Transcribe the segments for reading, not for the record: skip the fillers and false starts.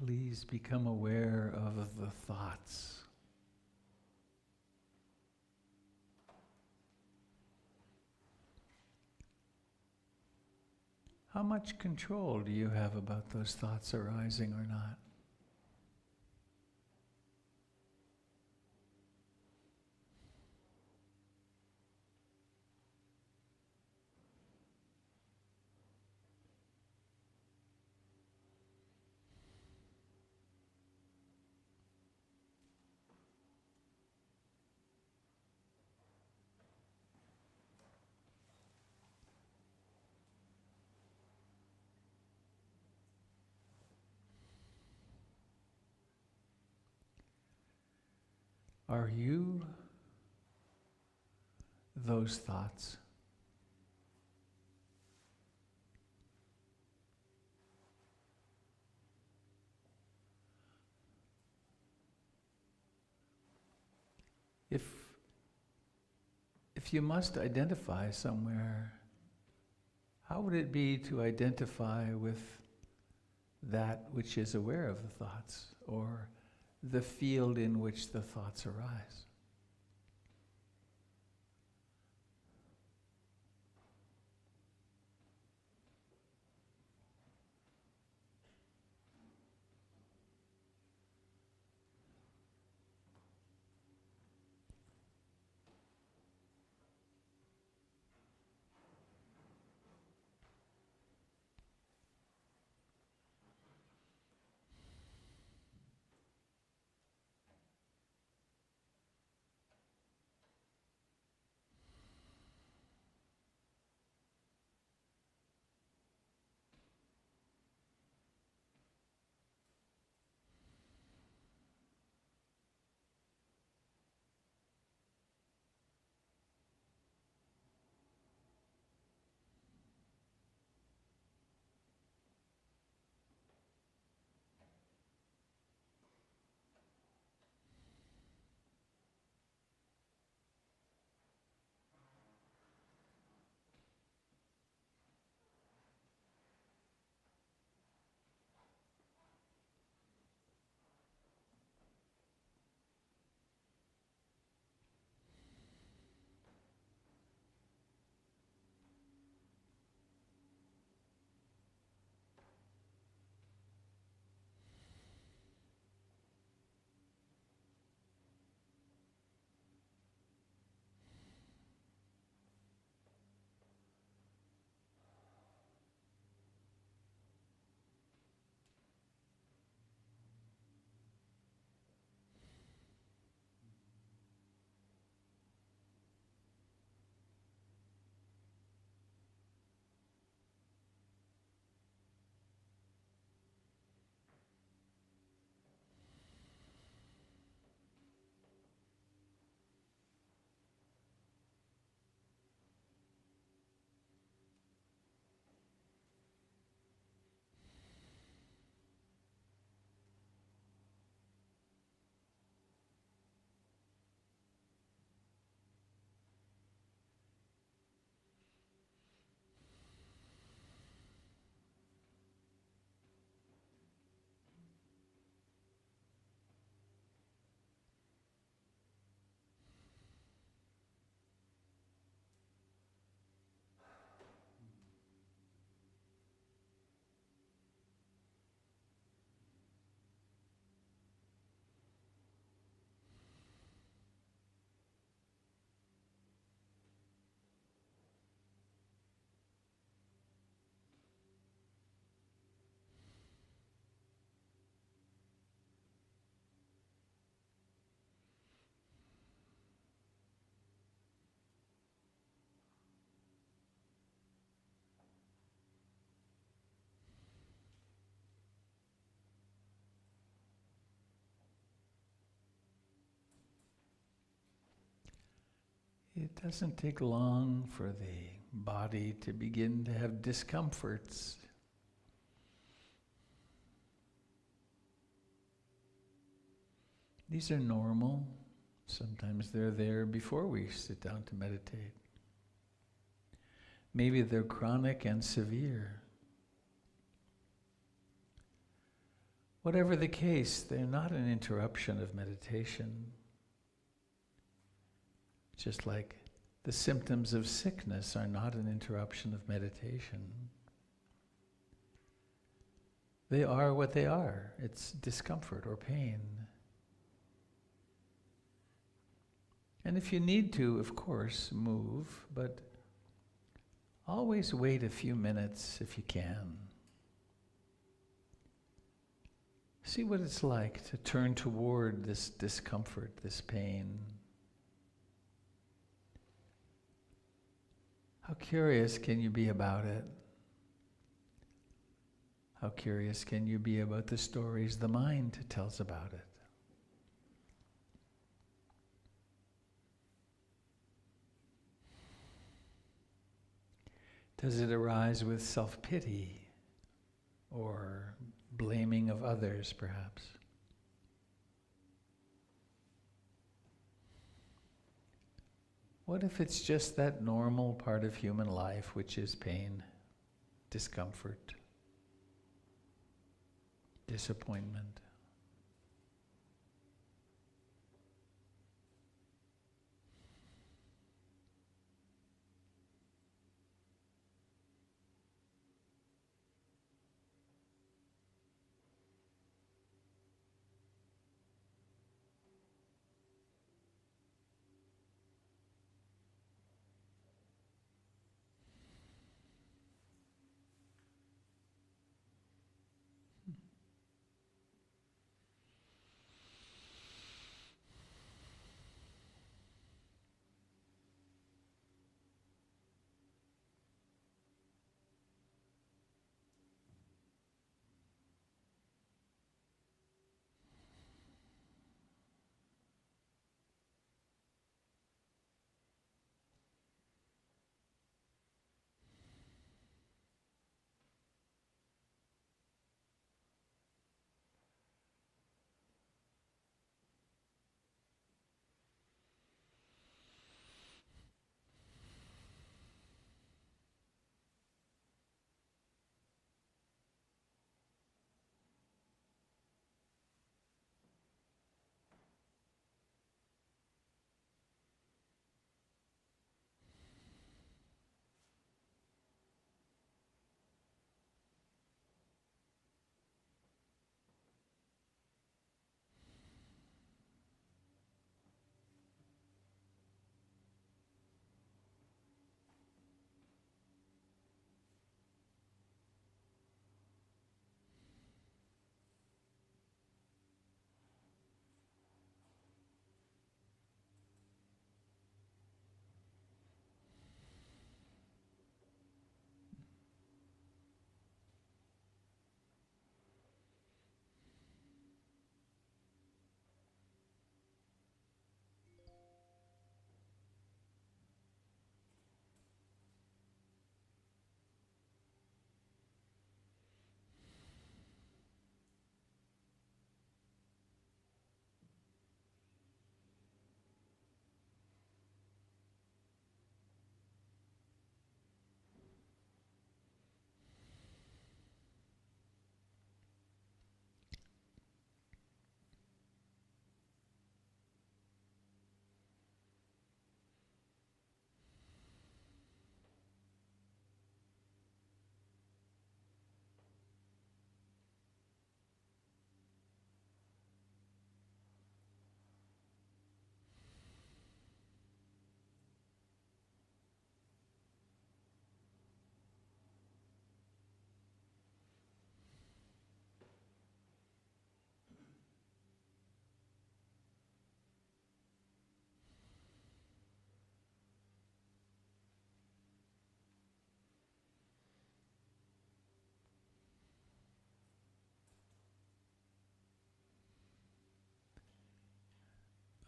Please become aware of the thoughts. How much control do you have about those thoughts arising or not? Are you those thoughts? If you must identify somewhere, how would it be to identify with that which is aware of the thoughts, or the field in which the thoughts arise? It doesn't take long for the body to begin to have discomforts. These are normal. Sometimes they're there before we sit down to meditate. Maybe they're chronic and severe. Whatever the case, they're not an interruption of meditation. Just like the symptoms of sickness are not an interruption of meditation. They are what they are. It's discomfort or pain. And if you need to, of course, move, but always wait a few minutes if you can. See what it's like to turn toward this discomfort, this pain. How curious can you be about it? How curious can you be about the stories the mind tells about it? Does it arise with self-pity or blaming of others, perhaps? What if it's just that normal part of human life, which is pain, discomfort, disappointment?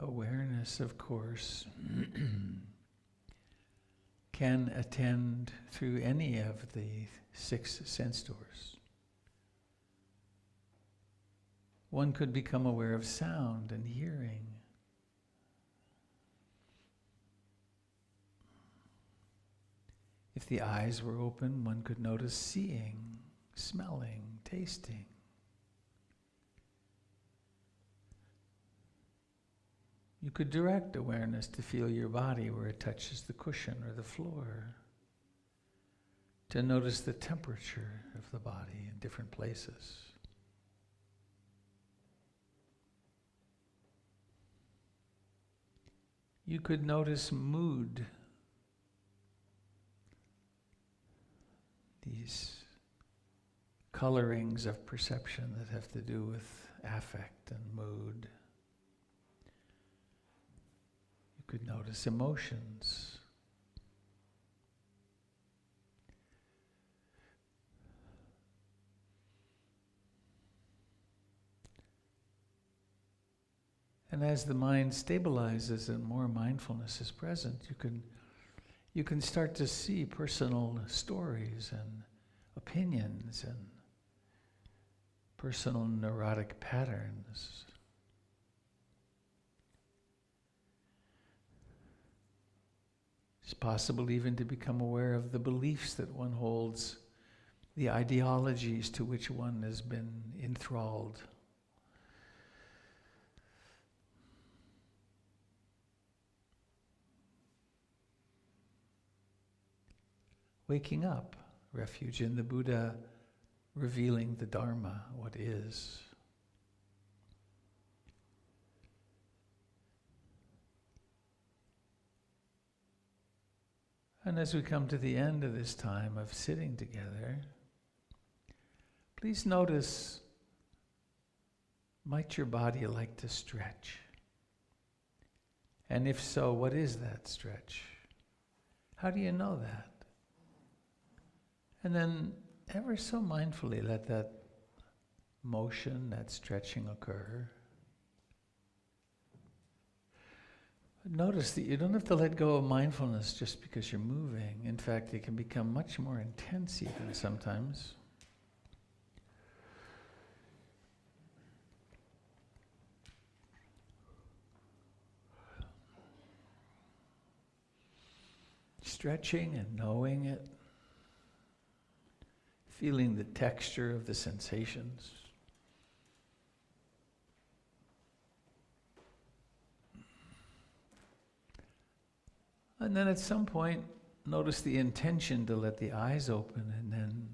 Awareness, of course, can attend through any of the 6 sense doors. One could become aware of sound and hearing. If the eyes were open, one could notice seeing, smelling, tasting. You could direct awareness to feel your body where it touches the cushion or the floor, to notice the temperature of the body in different places. You could notice mood, these colorings of perception that have to do with affect and mood. You could notice emotions. And as the mind stabilizes and more mindfulness is present, you can start to see personal stories and opinions and personal neurotic patterns. It's possible even to become aware of the beliefs that one holds, the ideologies to which one has been enthralled. Waking up, refuge in the Buddha, revealing the Dharma, what is. And as we come to the end of this time of sitting together, please notice, might your body like to stretch? And if so, what is that stretch? How do you know that? And then ever so mindfully let that motion, that stretching occur. Notice that you don't have to let go of mindfulness just because you're moving. In fact, it can become much more intense even sometimes. Stretching and knowing it. Feeling the texture of the sensations. And then at some point, notice the intention to let the eyes open, and then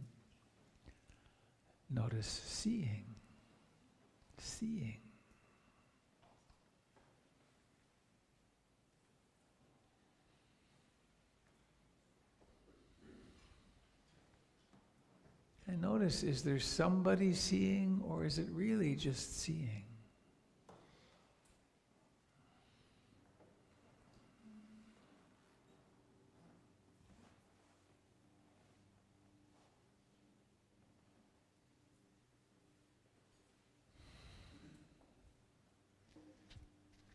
notice seeing. Seeing. And notice, is there somebody seeing, or is it really just seeing?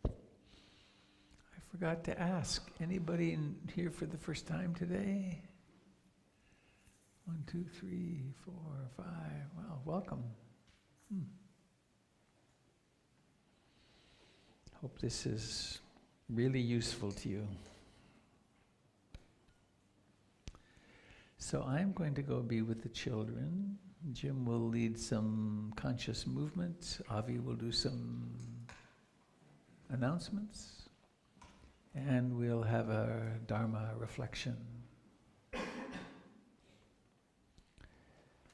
I forgot to ask, anybody here for the first time today? 1, 2, 3, 4, 5. Wow, welcome. Hope this is really useful to you. So I'm going to go be with the children. Jim will lead some conscious movement. Avi will do some announcements. And we'll have a Dharma reflection.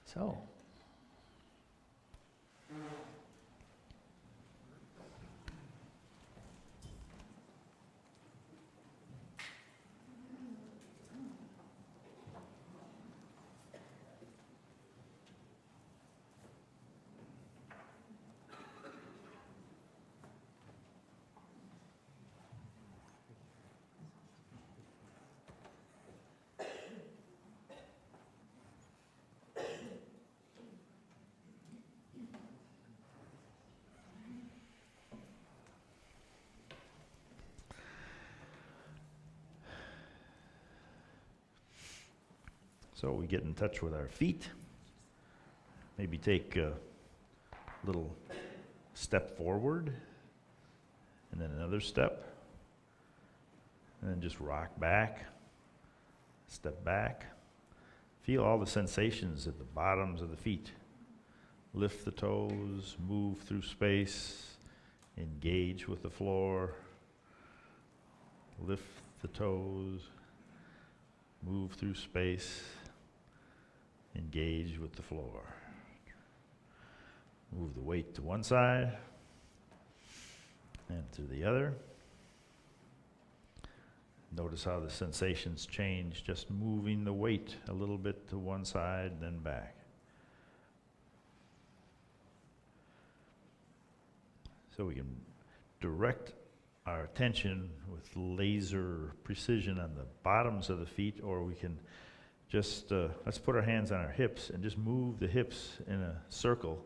So, So we get in touch with our feet, maybe take a little step forward, and then another step, and then just rock back, step back. Feel all the sensations at the bottoms of the feet. Lift the toes, move through space, engage with the floor, Lift the toes, move through space, engage with the floor. Move the weight to one side and to the other. Notice how the sensations change, just moving the weight a little bit to one side, then back. So we can direct our attention with laser precision on the bottoms of the feet, or we can just, let's put our hands on our hips and just move the hips in a circle,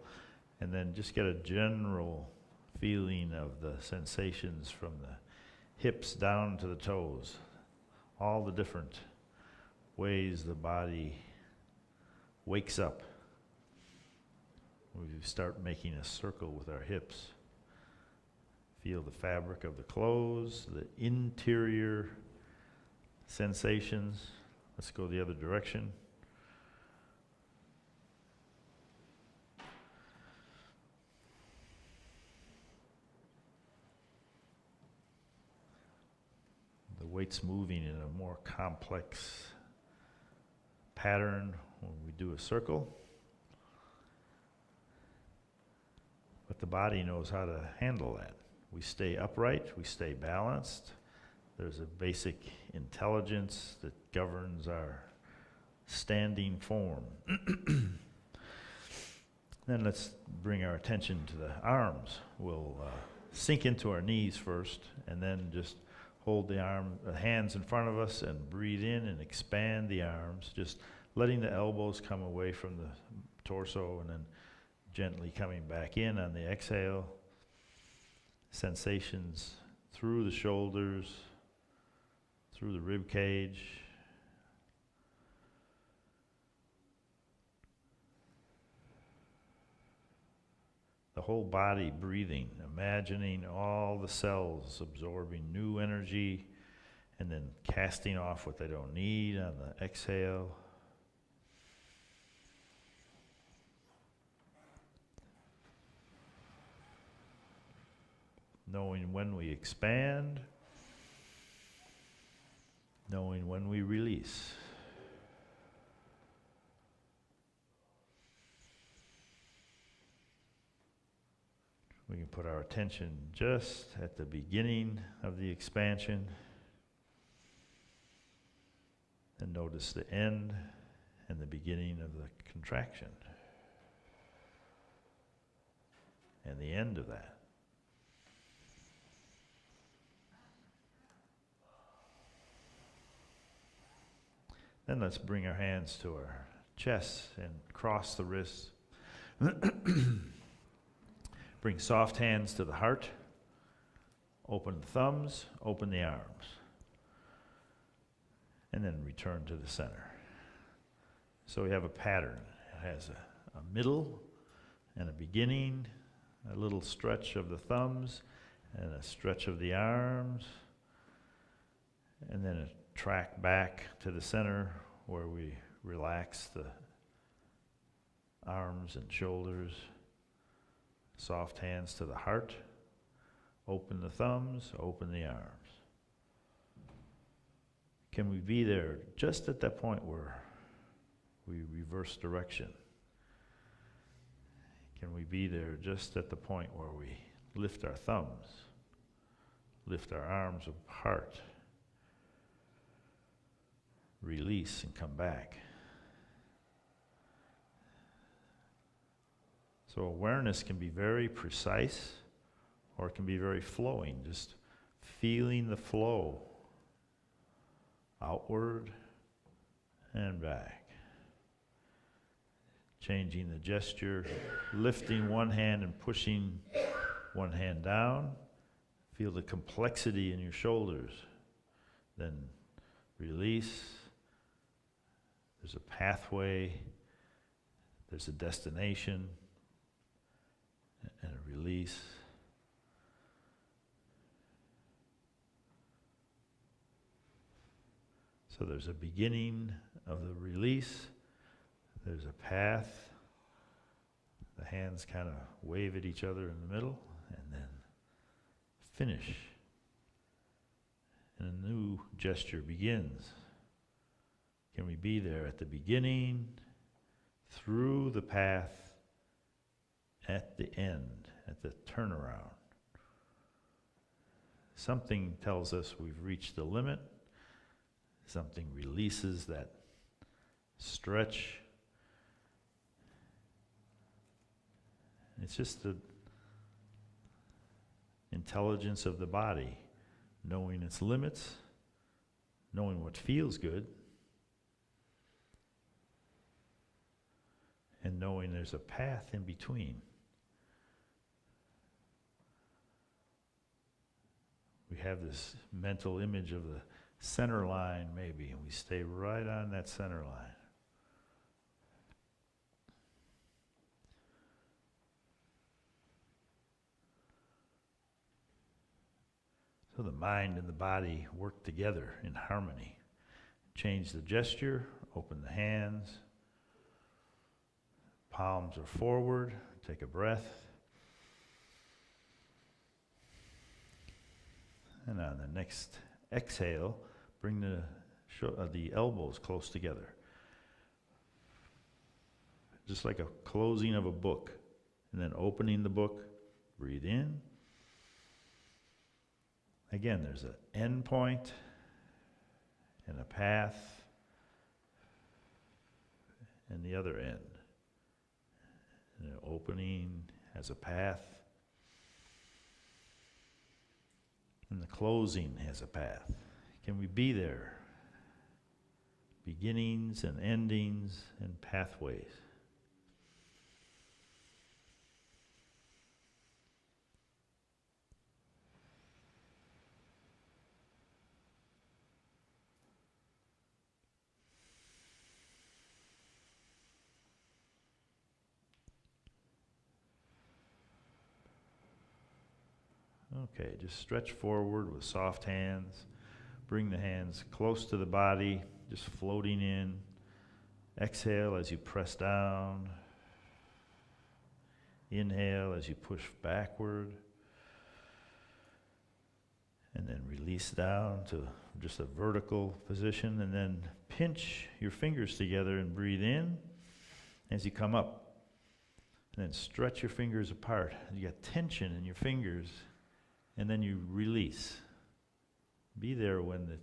and then just get a general feeling of the sensations from the hips down to the toes. All the different ways the body wakes up. We start making a circle with our hips. Feel the fabric of the clothes, the interior sensations. Let's go the other direction. The weight's moving in a more complex pattern when we do a circle. But the body knows how to handle that. We stay upright, we stay balanced. There's a basic intelligence that governs our standing form. Then let's bring our attention to the arms. We'll sink into our knees first, and then just hold the hands in front of us and breathe in and expand the arms, just letting the elbows come away from the torso and then gently coming back in on the exhale. Sensations through the shoulders, through the rib cage. The whole body breathing, imagining all the cells absorbing new energy and then casting off what they don't need on the exhale. Knowing when we expand, knowing when we release. We can put our attention just at the beginning of the expansion and notice the end and the beginning of the contraction and the end of that. Then let's bring our hands to our chests and cross the wrists. Bring soft hands to the heart. Open the thumbs, open the arms. And then return to the center. So we have a pattern. It has a middle and a beginning, a little stretch of the thumbs, and a stretch of the arms, and then a track back to the center where we relax the arms and shoulders. Soft hands to the heart. Open the thumbs, open the arms. Can we be there just at that point where we reverse direction? Can we be there just at the point where we lift our thumbs, lift our arms apart, release and come back? So awareness can be very precise or it can be very flowing, just feeling the flow outward and back. Changing the gesture, lifting one hand and pushing one hand down. Feel the complexity in your shoulders. Then release. There's a pathway. There's a destination. And a release. So there's a beginning of the release. There's a path. The hands kind of wave at each other in the middle and then finish and a new gesture begins. Can we be there at the beginning, through the path, at the end, at the turnaround? Something tells us we've reached the limit. Something releases that stretch. It's just the intelligence of the body, knowing its limits, knowing what feels good, and knowing there's a path in between. We have this mental image of the center line, maybe, and we stay right on that center line. So the mind and the body work together in harmony. Change the gesture, open the hands, palms are forward, take a breath. And on the next exhale, bring the elbows close together. Just like a closing of a book. And then opening the book, breathe in. Again, there's an end point and a path and the other end. And the opening has a path. And the closing has a path. Can we be there? Beginnings and endings and pathways. Okay, just stretch forward with soft hands. Bring the hands close to the body, just floating in. Exhale as you press down. Inhale as you push backward. And then release down to just a vertical position. And then pinch your fingers together and breathe in as you come up. And then stretch your fingers apart. You got tension in your fingers. And then you release. Be there when it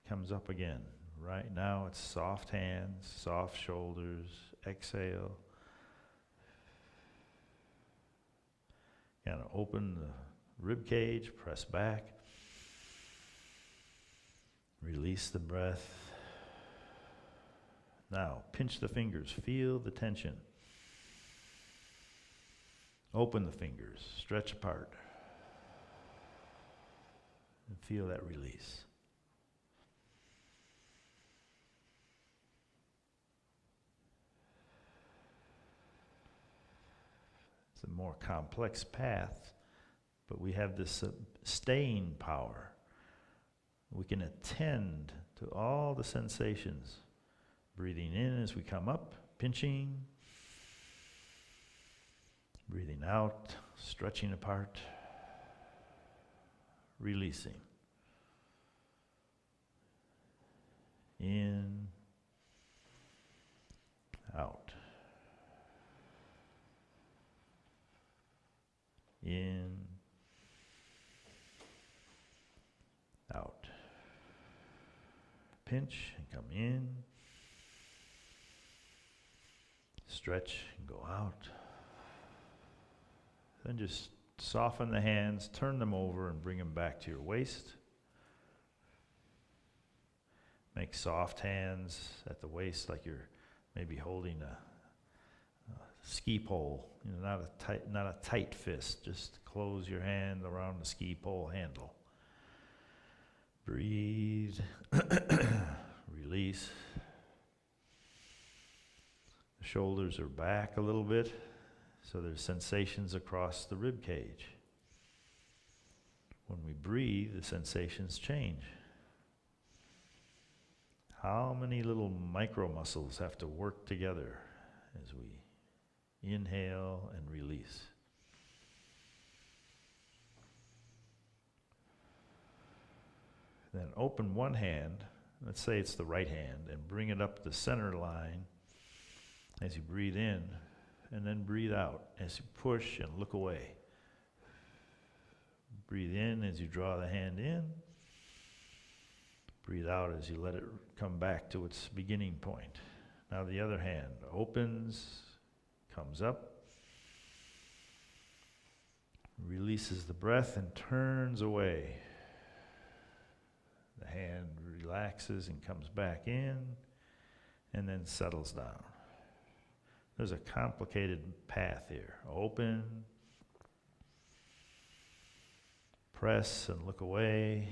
comes up again. Right now it's soft hands, soft shoulders. Exhale. Kind of open the rib cage, press back. Release the breath. Now pinch the fingers, feel the tension. Open the fingers, stretch apart. And feel that release. It's a more complex path, but we have this staying power. We can attend to all the sensations. Breathing in as we come up, pinching. Breathing out, stretching apart. Releasing. In, out. In, out. Pinch and come in. Stretch and go out. Then just soften the hands, turn them over, and bring them back to your waist. Make soft hands at the waist like you're maybe holding a ski pole. You know, not a tight fist. Just close your hand around the ski pole handle. Breathe. Release. The shoulders are back a little bit. So there's sensations across the rib cage. When we breathe, the sensations change. How many little micro muscles have to work together as we inhale and release? Then open one hand, let's say it's the right hand, and bring it up the center line as you breathe in, and then breathe out as you push and look away. Breathe in as you draw the hand in. Breathe out as you let it come back to its beginning point. Now the other hand opens, comes up, releases the breath and turns away. The hand relaxes and comes back in, and then settles down. There's a complicated path here. Open, press and look away,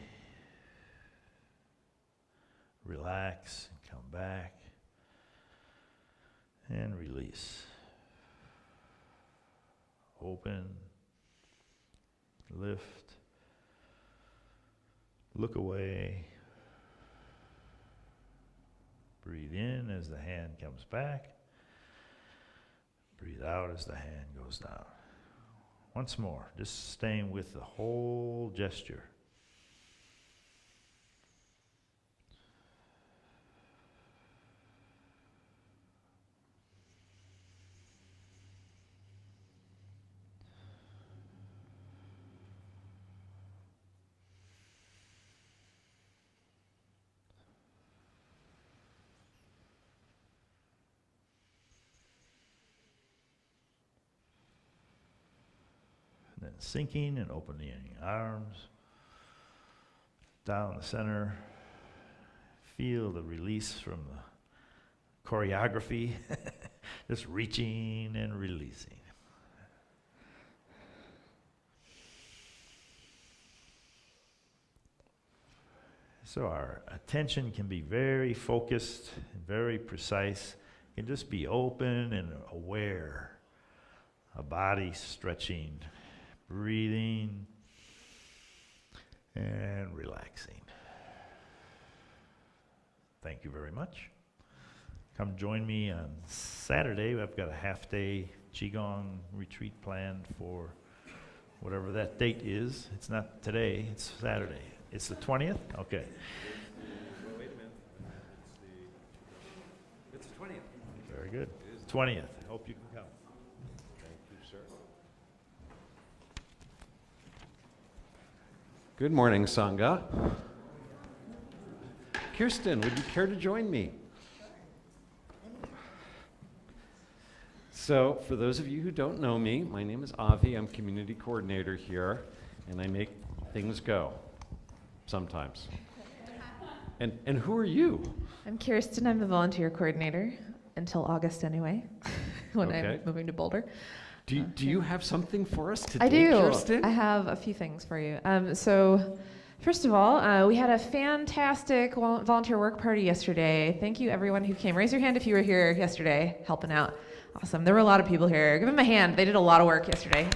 relax and come back, and release. Open, lift, look away, breathe in as the hand comes back, breathe out as the hand goes down. Once more, just staying with the whole gesture. Then sinking and opening arms, down the center. Feel the release from the choreography, just reaching and releasing. So our attention can be very focused and very precise. It can just be open and aware. A body stretching, breathing, and relaxing. Thank you very much. Come join me on Saturday. I've got a half-day Qigong retreat planned for whatever that date is. It's not today, it's Saturday. It's the 20th? Okay. Well, wait a minute. It's the 20th. Very good. 20th. Hope you can come. Thank you, sir. Good morning, Sangha. Kirsten, would you care to join me? So, for those of you who don't know me, my name is Avi. I'm community coordinator here, and I make things go sometimes. And who are you? I'm Kirsten. I'm the volunteer coordinator until August anyway, when Okay. I'm moving to Boulder. Do you have something for us today, I do. Kirsten? I have a few things for you. So, first of all, we had a fantastic volunteer work party yesterday. Thank you, everyone who came. Raise your hand if you were here yesterday helping out. Awesome. There were a lot of people here. Give them a hand. They did a lot of work yesterday.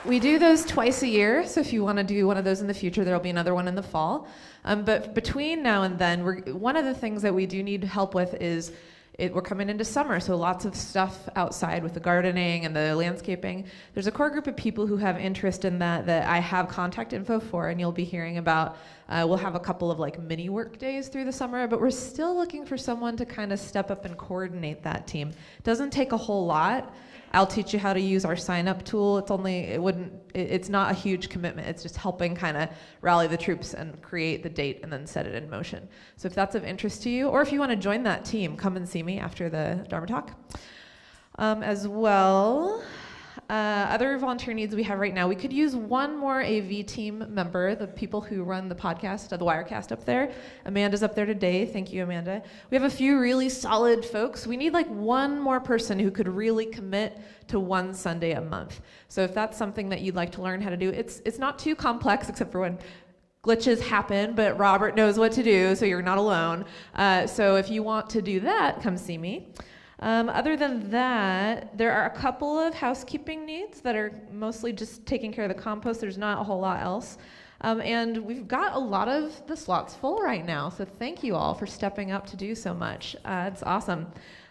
We do those twice a year, so if you want to do one of those in the future, there will be another one in the fall. But between now and then, one of the things that we do need help with is we're coming into summer, so lots of stuff outside with the gardening and the landscaping. There's a core group of people who have interest in that I have contact info for, and you'll be hearing about. We'll have a couple of like mini work days through the summer, but we're still looking for someone to kind of step up and coordinate that team. It doesn't take a whole lot. I'll teach you how to use our sign-up tool. It's not a huge commitment. It's just helping kind of rally the troops and create the date and then set it in motion. So if that's of interest to you, or if you want to join that team, come and see me after the Dharma talk. As well, other volunteer needs we have right now, we could use one more AV team member, the people who run the podcast, the Wirecast up there. Amanda's up there today. Thank you, Amanda. We have a few really solid folks. We need like one more person who could really commit to one Sunday a month. So if that's something that you'd like to learn how to do, it's not too complex except for when glitches happen, but Robert knows what to do, so you're not alone. So if you want to do that, come see me. Other than that, there are a couple of housekeeping needs that are mostly just taking care of the compost. There's not a whole lot else. And we've got a lot of the slots full right now, so thank you all for stepping up to do so much. It's awesome.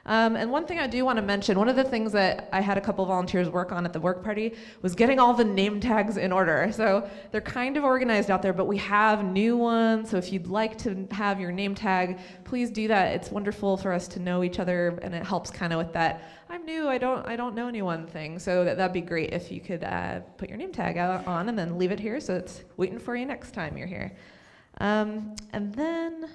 And one thing I do want to mention, one of the things that I had a couple volunteers work on at the work party was getting all the name tags in order. So they're kind of organized out there, but we have new ones. So if you'd like to have your name tag, please do that. It's wonderful for us to know each other, and it helps kind of with that I'm new, I don't know anyone thing. So that'd be great if you could put your name tag on and then leave it here so it's waiting for you next time you're here. And then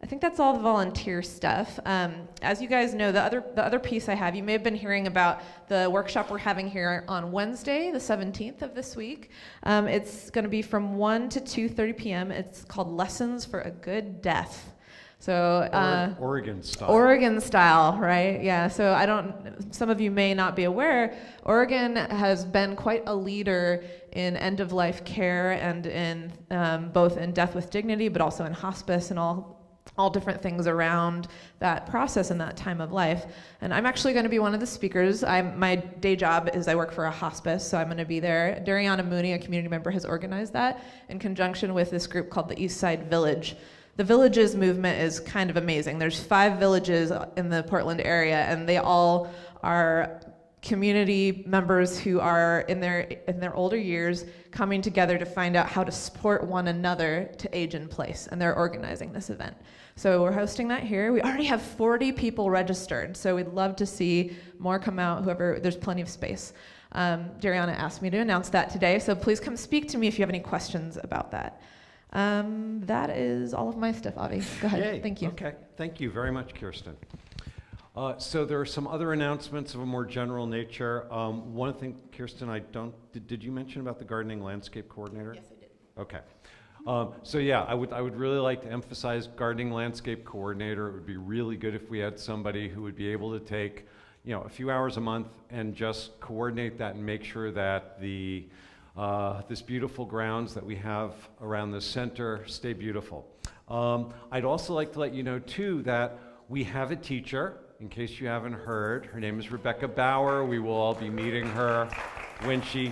I think that's all the volunteer stuff. As you guys know, the other piece I have, you may have been hearing about the workshop we're having here on Wednesday, the 17th of this week. It's going to be from 1 to 2:30 p.m. It's called Lessons for a Good Death. So Oregon style. Oregon style, right? Yeah. So some of you may not be aware, Oregon has been quite a leader in end-of-life care and in both in death with dignity, but also in hospice and all different things around that process and that time of life. And I'm actually going to be one of the speakers. My day job is I work for a hospice, so I'm going to be there. Dariana Mooney, a community member, has organized that in conjunction with this group called the East Side Village. The Villages movement is kind of amazing. There's 5 villages in the Portland area, and they all are community members who are in their older years coming together to find out how to support one another to age in place, and they're organizing this event. So we're hosting that here. We already have 40 people registered, so we'd love to see more come out, there's plenty of space. Dariana asked me to announce that today, so please come speak to me if you have any questions about that. That is all of my stuff, Avi. Go ahead. Yay. Thank you. Okay. Thank you very much, Kirsten. So there are some other announcements of a more general nature. One thing, Kirsten, did you mention about the gardening landscape coordinator? Yes, I did. Okay. So yeah, I would really like to emphasize gardening landscape coordinator. It would be really good if we had somebody who would be able to take, a few hours a month and just coordinate that and make sure that this beautiful grounds that we have around the center stay beautiful. I'd also like to let you know too that we have a teacher, in case you haven't heard. Her name is Rebecca Bauer. We will all be meeting her when she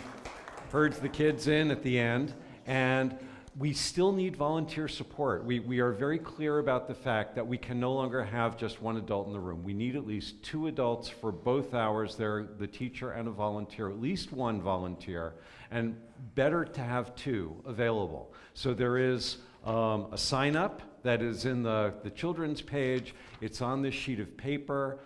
herds the kids in at the end. And we still need volunteer support. We are very clear about the fact that we can no longer have just one adult in the room. We need at least 2 adults for both hours. They're the teacher and a volunteer, at least 1 volunteer, and better to have 2 available. So there is a sign up that is in the children's page. It's on this sheet of paper.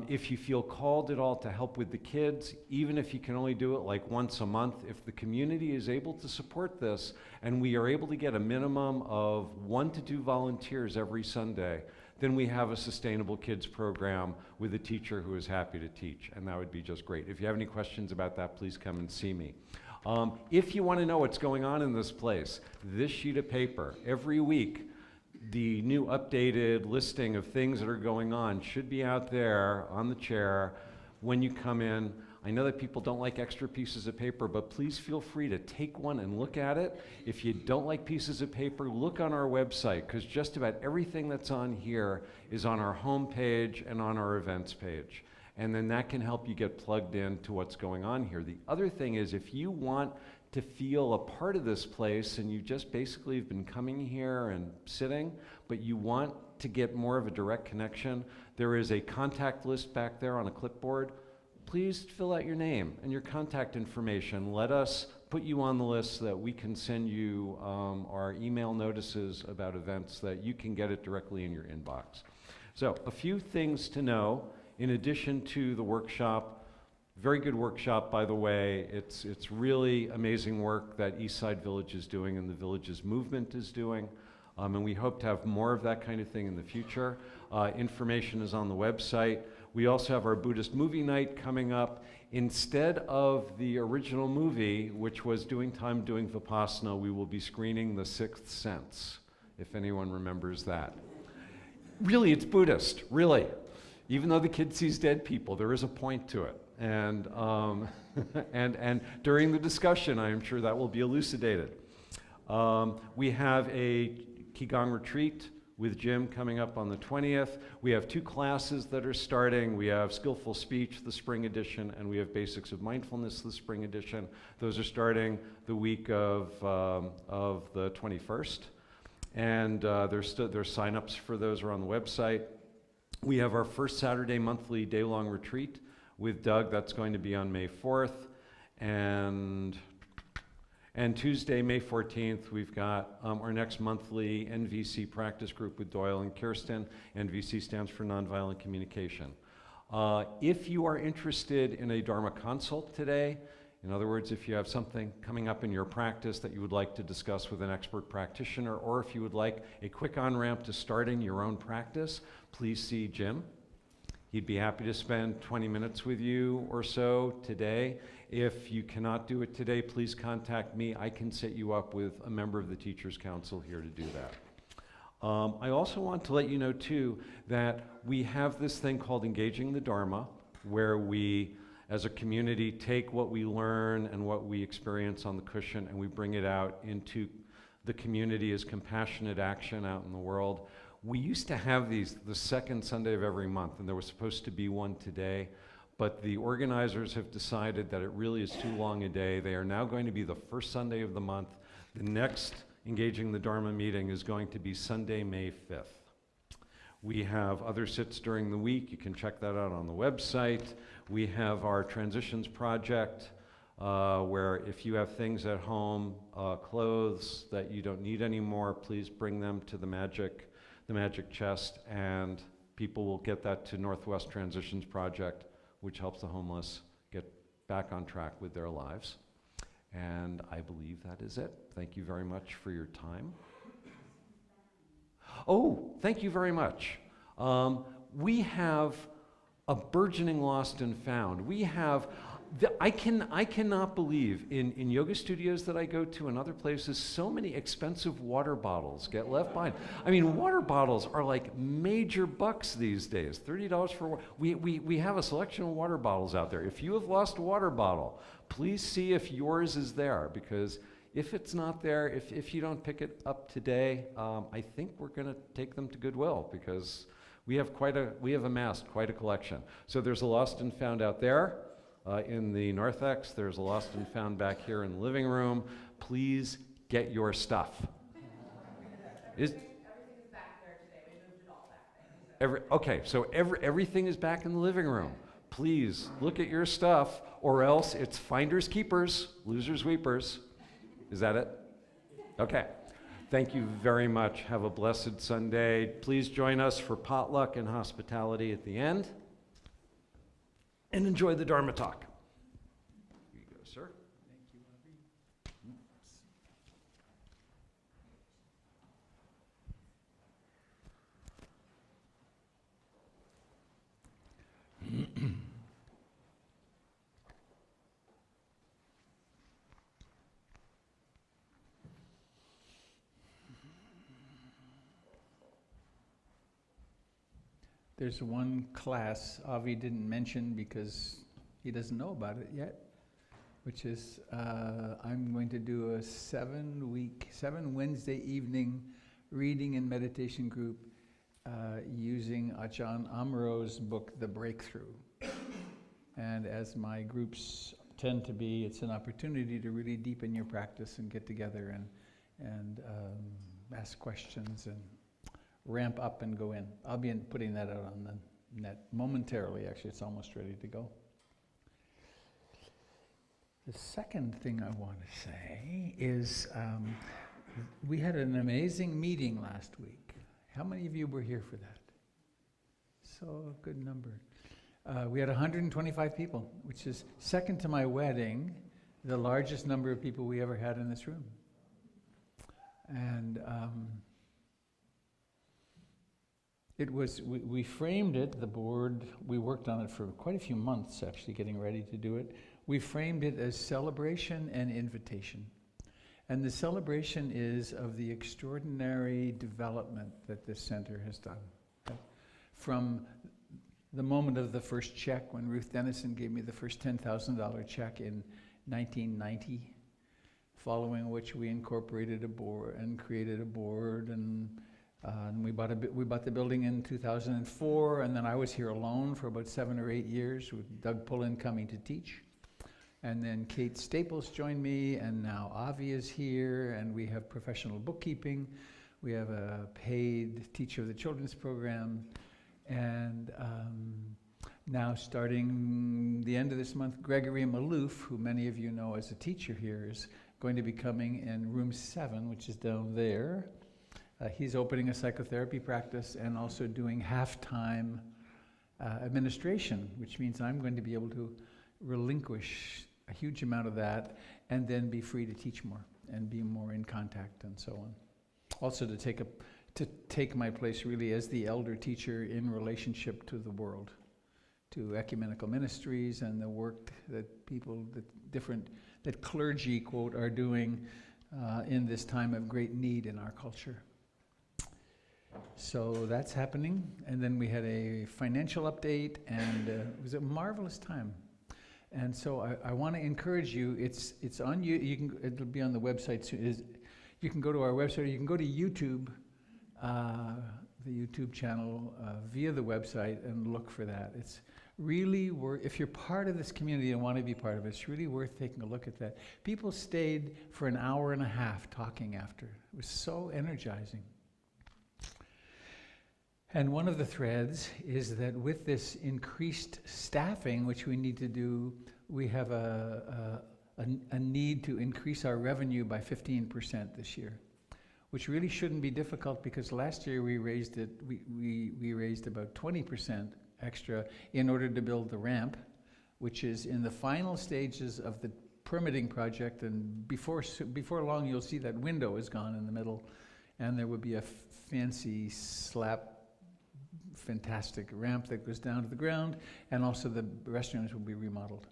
If you feel called at all to help with the kids, even if you can only do it like once a month, if the community is able to support this and we are able to get a minimum of 1 to 2 volunteers every Sunday, then we have a sustainable kids program with a teacher who is happy to teach, and that would be just great. If you have any questions about that, please come and see me. If you want to know what's going on in this place, this sheet of paper, every week, the new updated listing of things that are going on should be out there on the chair when you come in. I know that people don't like extra pieces of paper, but please feel free to take one and look at it. If you don't like pieces of paper, look on our website, because just about everything that's on here is on our home page and on our events page. And then that can help you get plugged in to what's going on here. The other thing is, if you want to feel a part of this place and you just basically have been coming here and sitting, but you want to get more of a direct connection, there is a contact list back there on a clipboard. Please fill out your name and your contact information. Let us put you on the list so that we can send you our email notices about events, that you can get it directly in your inbox. So a few things to know in addition to the workshop. Very good workshop, by the way. It's really amazing work that Eastside Village is doing and the Villages movement is doing. And we hope to have more of that kind of thing in the future. Information is on the website. We also have our Buddhist movie night coming up. Instead of the original movie, which was doing Vipassana, we will be screening The Sixth Sense, if anyone remembers that. Really, it's Buddhist, really. Even though the kid sees dead people, there is a point to it. And, and during the discussion, I am sure that will be elucidated. We have a Qigong retreat with Jim coming up on the 20th. We have 2 classes that are starting. We have Skillful Speech, the spring edition, and we have Basics of Mindfulness, the spring edition. Those are starting the week of the 21st. And there's sign-ups for those are on the website. We have our first Saturday monthly day-long retreat with Doug. That's going to be on May 4th. And Tuesday, May 14th, we've got our next monthly NVC practice group with Doyle and Kirsten. NVC stands for Nonviolent Communication. If you are interested in a Dharma consult today, in other words, if you have something coming up in your practice that you would like to discuss with an expert practitioner, or if you would like a quick on-ramp to starting your own practice, please see Jim. He'd be happy to spend 20 minutes with you or so today. If you cannot do it today, please contact me. I can set you up with a member of the Teachers Council here to do that. I also want to let you know, too, that we have this thing called Engaging the Dharma, where we, as a community, take what we learn and what we experience on the cushion and we bring it out into the community as compassionate action out in the world. We used to have these the second Sunday of every month, and there was supposed to be one today, but the organizers have decided that it really is too long a day. They are now going to be the first Sunday of the month. The next Engaging the Dharma meeting is going to be Sunday, May 5th. We have other sits during the week. You can check that out on the website. We have our Transitions Project, where if you have things at home, clothes that you don't need anymore, please bring them to the magic chest, and people will get that to Northwest Transitions Project, which helps the homeless get back on track with their lives. And I believe that is it. Thank you very much for your time. Oh, thank you very much. We have a burgeoning lost and found. We have, I cannot believe in yoga studios that I go to and other places, so many expensive water bottles get left behind. I mean, water bottles are like major bucks these days, $30 for water. We have a selection of water bottles out there. If you have lost a water bottle, please see if yours is there, because if it's not there, if you don't pick it up today, I think we're going to take them to Goodwill, because we have amassed quite a collection. So there's a lost and found out there in the Narthex. There's a lost and found back here in the living room. Please get your stuff. Everything is back there today. We moved it all back there. Okay, so everything is back in the living room. Please look at your stuff, or else it's finders keepers, losers weepers. Is that it? Okay. Thank you very much. Have a blessed Sunday. Please join us for potluck and hospitality at the end. And enjoy the Dharma talk. Here you go, sir. Thank you, Avi. There's one class Avi didn't mention because he doesn't know about it yet, which is I'm going to do a 7 Wednesday evening reading and meditation group using Ajahn Amro's book, The Breakthrough. And as my groups tend to be, it's an opportunity to really deepen your practice and get together and ask questions and ramp up and go in. I'll be putting that out on the net momentarily. Actually, it's almost ready to go. The second thing I want to say is we had an amazing meeting last week. How many of you were here for that? So a good number. We had 125 people, which is second to my wedding, the largest number of people we ever had in this room. And it was, we framed it, the board, we worked on it for quite a few months actually, getting ready to do it. We framed it as celebration and invitation. And the celebration is of the extraordinary development that this center has done. From the moment of the first check, when Ruth Dennison gave me the first $10,000 check in 1990, following which we incorporated a board and created a board and And we bought the building in 2004, and then I was here alone for about 7 or 8 years with Doug Pullen coming to teach. And then Kate Staples joined me, and now Avi is here, and we have professional bookkeeping. We have a paid teacher of the children's program, and now starting the end of this month, Gregory Malouf, who many of you know as a teacher here, is going to be coming in room 7, which is down there. He's opening a psychotherapy practice and also doing half-time administration, which means I'm going to be able to relinquish a huge amount of that and then be free to teach more and be more in contact and so on. Also to take my place really as the elder teacher in relationship to the world, to ecumenical ministries and the work that people, that clergy, quote, are doing in this time of great need in our culture. So that's happening. And then we had a financial update, and it was a marvelous time. And so I want to encourage you, it's on you, it'll be on the website soon. You can go to our website, or you can go to YouTube, the YouTube channel via the website and look for that. It's really if you're part of this community and want to be part of it, it's really worth taking a look at that. People stayed for an hour and a half talking after. It was so energizing. And one of the threads is that with this increased staffing, which we need to do, we have a need to increase our revenue by 15% this year, which really shouldn't be difficult because last year we raised it. We raised about 20% extra in order to build the ramp, which is in the final stages of the permitting project. And before long, you'll see that window is gone in the middle, and there will be a fancy fantastic ramp that goes down to the ground, and also the restrooms will be remodeled.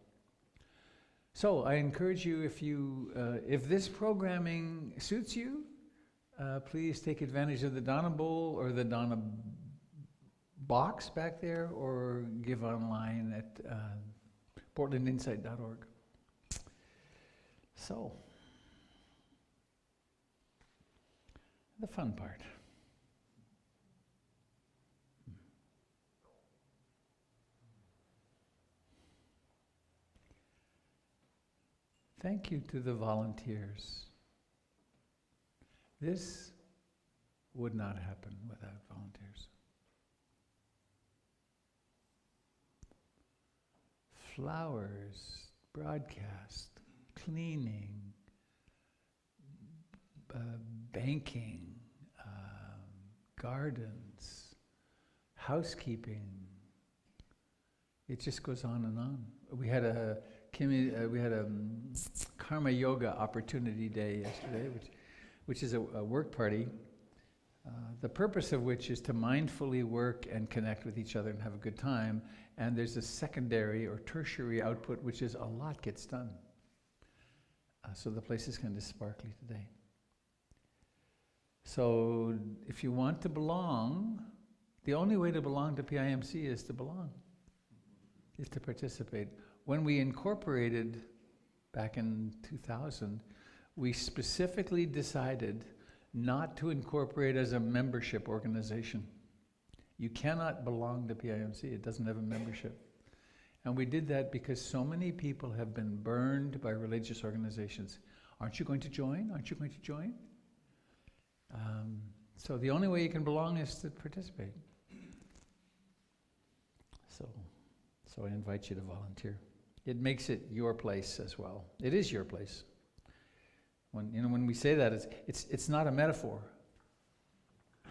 So I encourage you, if this programming suits you, please take advantage of the Donna Bowl or the Donna box back there, or give online at portlandinsight.org. So, the fun part. Thank you to the volunteers. This would not happen without volunteers. Flowers, broadcast, cleaning, banking, gardens, housekeeping. It just goes on and on. We had a Karma Yoga Opportunity Day yesterday, which is a work party, the purpose of which is to mindfully work and connect with each other and have a good time. And there's a secondary or tertiary output, which is a lot gets done. So the place is kind of sparkly today. So if you want to belong, the only way to belong to PIMC is to belong, is to participate. When we incorporated back in 2000, we specifically decided not to incorporate as a membership organization. You cannot belong to PIMC, it doesn't have a membership. And we did that because so many people have been burned by religious organizations. Aren't you going to join? Aren't you going to join? So the only way you can belong is to participate. So I invite you to volunteer. It makes it your place as well. It is your place. When we say that, it's not a metaphor.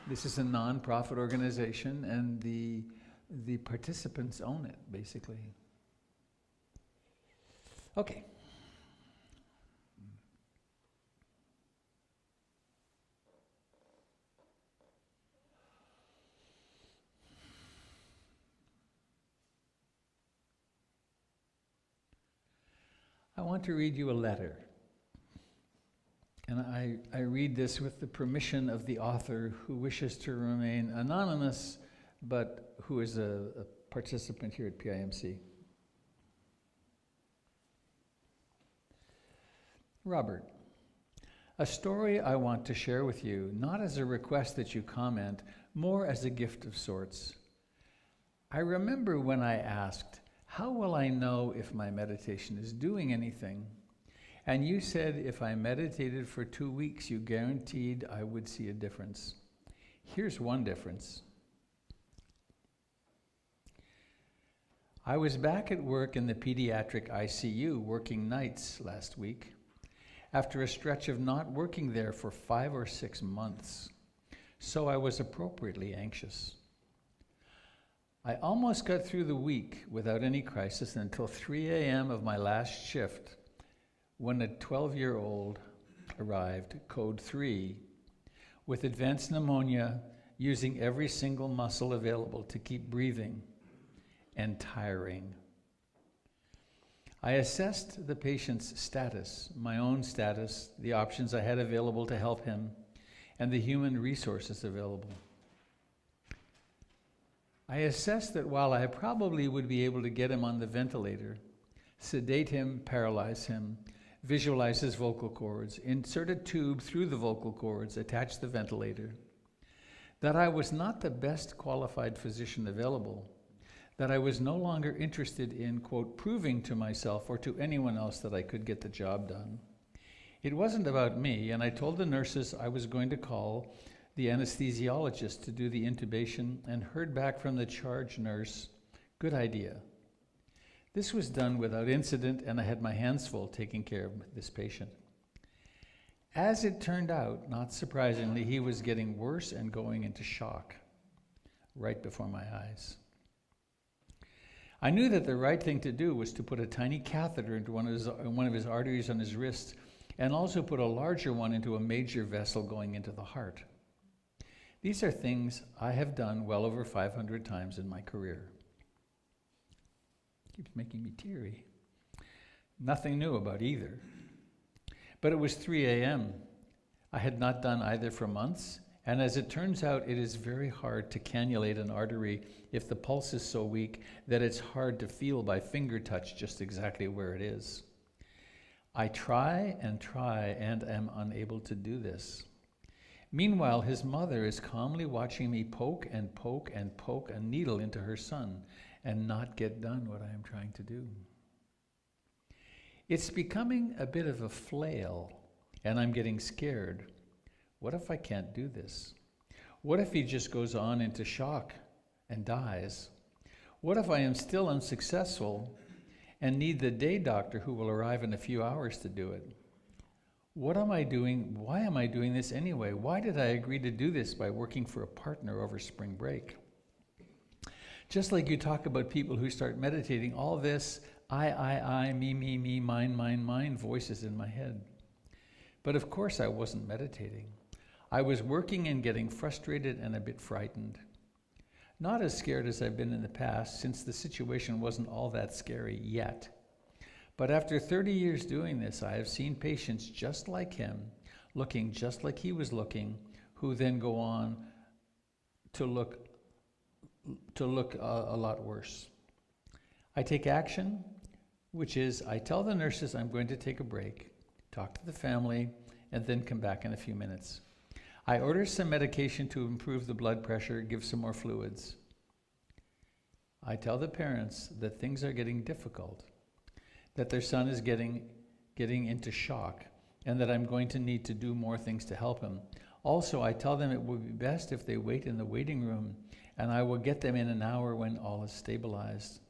This is a non-profit organization, and the participants own it, basically. Okay. I want to read you a letter. And I read this with the permission of the author, who wishes to remain anonymous, but who is a participant here at PIMC. Robert, A story I want to share with you, not as a request that you comment, more as a gift of sorts. I remember when I asked, how will I know if my meditation is doing anything? And you said if I meditated for 2 weeks, you guaranteed I would see a difference. Here's one difference. I was back at work in the pediatric ICU working nights last week, after a stretch of not working there for 5 or 6 months, so I was appropriately anxious. I almost got through the week without any crisis until 3 a.m. of my last shift, when a 12-year-old arrived, code 3, with advanced pneumonia, using every single muscle available to keep breathing, and tiring. I assessed the patient's status, my own status, the options I had available to help him, and the human resources available. I assessed that while I probably would be able to get him on the ventilator, sedate him, paralyze him, visualize his vocal cords, insert a tube through the vocal cords, attach the ventilator, that I was not the best qualified physician available, that I was no longer interested in, quote, proving to myself or to anyone else that I could get the job done. It wasn't about me, and I told the nurses I was going to call the anesthesiologist to do the intubation and heard back from the charge nurse, good idea. This was done without incident, and I had my hands full taking care of this patient. As it turned out, not surprisingly, he was getting worse and going into shock right before my eyes. I knew that the right thing to do was to put a tiny catheter into one of his arteries on his wrist, and also put a larger one into a major vessel going into the heart. These are things I have done well over 500 times in my career. Keeps making me teary. Nothing new about either. But it was 3 a.m. I had not done either for months, and as it turns out, it is very hard to cannulate an artery if the pulse is so weak that it's hard to feel by finger touch just exactly where it is. I try and am unable to do this. Meanwhile, his mother is calmly watching me poke and poke and poke a needle into her son and not get done what I am trying to do. It's becoming a bit of a flail, and I'm getting scared. What if I can't do this? What if he just goes on into shock and dies? What if I am still unsuccessful and need the day doctor who will arrive in a few hours to do it? What am I doing? Why am I doing this anyway? Why did I agree to do this by working for a partner over spring break? Just like you talk about people who start meditating, all this I, me, mine voices in my head. But of course I wasn't meditating. I was working and getting frustrated and a bit frightened. Not as scared as I've been in the past, since the situation wasn't all that scary yet. But after 30 years doing this, I have seen patients just like him, looking just like he was looking, who then go on to look a lot worse. I take action, which is I tell the nurses I'm going to take a break, talk to the family, and then come back in a few minutes. I order some medication to improve the blood pressure, give some more fluids. I tell the parents that things are getting difficult, that their son is getting into shock, and that I'm going to need to do more things to help him. Also, I tell them it would be best if they wait in the waiting room, and I will get them in an hour when all is stabilized.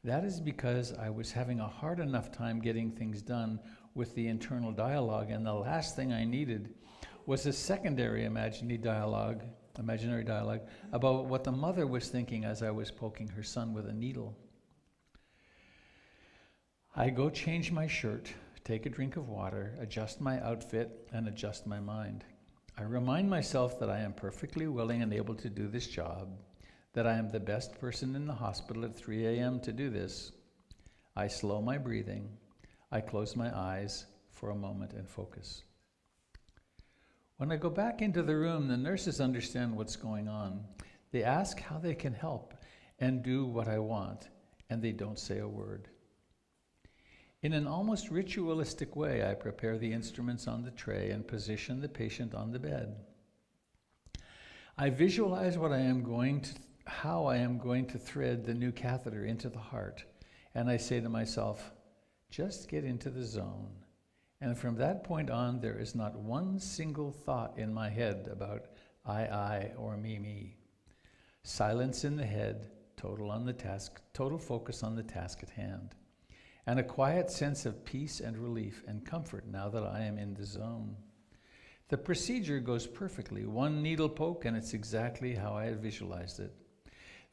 That is because I was having a hard enough time getting things done with the internal dialogue, and the last thing I needed was a secondary imaginary dialogue about what the mother was thinking as I was poking her son with a needle. I go change my shirt, take a drink of water, adjust my outfit, and adjust my mind. I remind myself that I am perfectly willing and able to do this job, that I am the best person in the hospital at 3 a.m. to do this. I slow my breathing. I close my eyes for a moment and focus. When I go back into the room, the nurses understand what's going on. They ask how they can help and do what I want, and they don't say a word. In an almost ritualistic way, I prepare the instruments on the tray and position the patient on the bed. I visualize how I am going to thread the new catheter into the heart, and I say to myself, just get into the zone. And from that point on, there is not one single thought in my head about I, or me. Silence in the head, total focus on the task at hand, and a quiet sense of peace and relief and comfort now that I am in the zone. The procedure goes perfectly, one needle poke, and it's exactly how I had visualized it.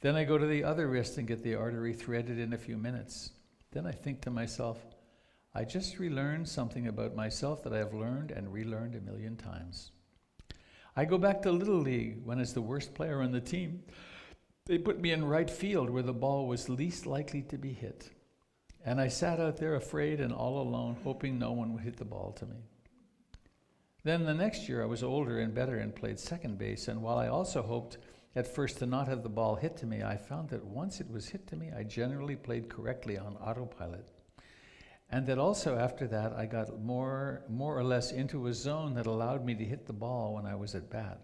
Then I go to the other wrist and get the artery threaded in a few minutes. Then I think to myself, I just relearned something about myself that I have learned and relearned a million times. I go back to Little League when, as the worst player on the team, they put me in right field where the ball was least likely to be hit. And I sat out there afraid and all alone, hoping no one would hit the ball to me. Then the next year I was older and better and played second base, and while I also hoped at first to not have the ball hit to me, I found that once it was hit to me, I generally played correctly on autopilot. And that also after that, I got more or less into a zone that allowed me to hit the ball when I was at bat,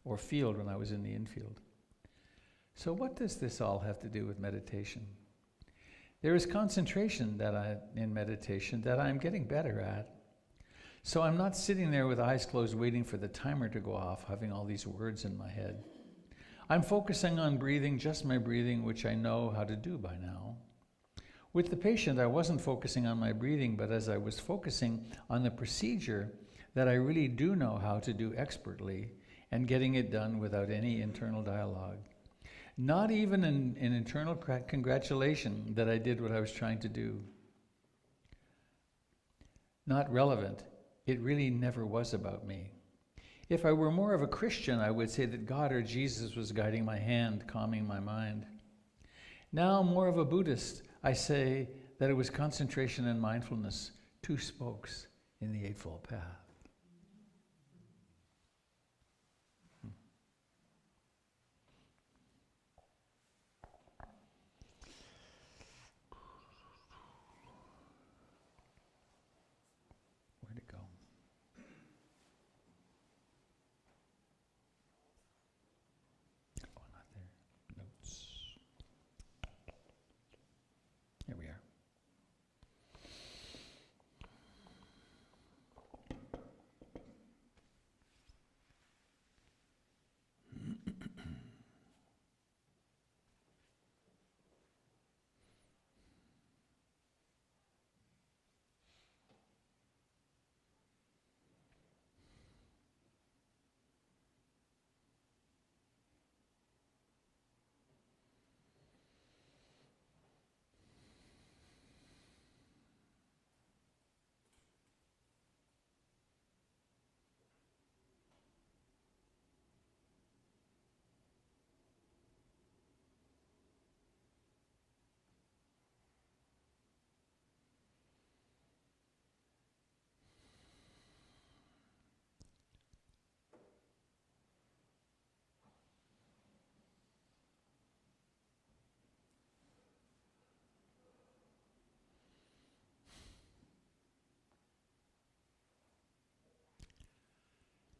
or field when I was in the infield. So what does this all have to do with meditation? There is concentration in meditation that I'm getting better at. So I'm not sitting there with eyes closed waiting for the timer to go off, having all these words in my head. I'm focusing on breathing, just my breathing, which I know how to do by now. With the patient, I wasn't focusing on my breathing, but as I was focusing on the procedure that I really do know how to do expertly and getting it done without any internal dialogue. Not even an internal congratulation that I did what I was trying to do. Not relevant. It really never was about me. If I were more of a Christian, I would say that God or Jesus was guiding my hand, calming my mind. Now, more of a Buddhist, I say that it was concentration and mindfulness, two spokes in the Eightfold Path. Where'd it go? Oh, not there. Notes. Here we are.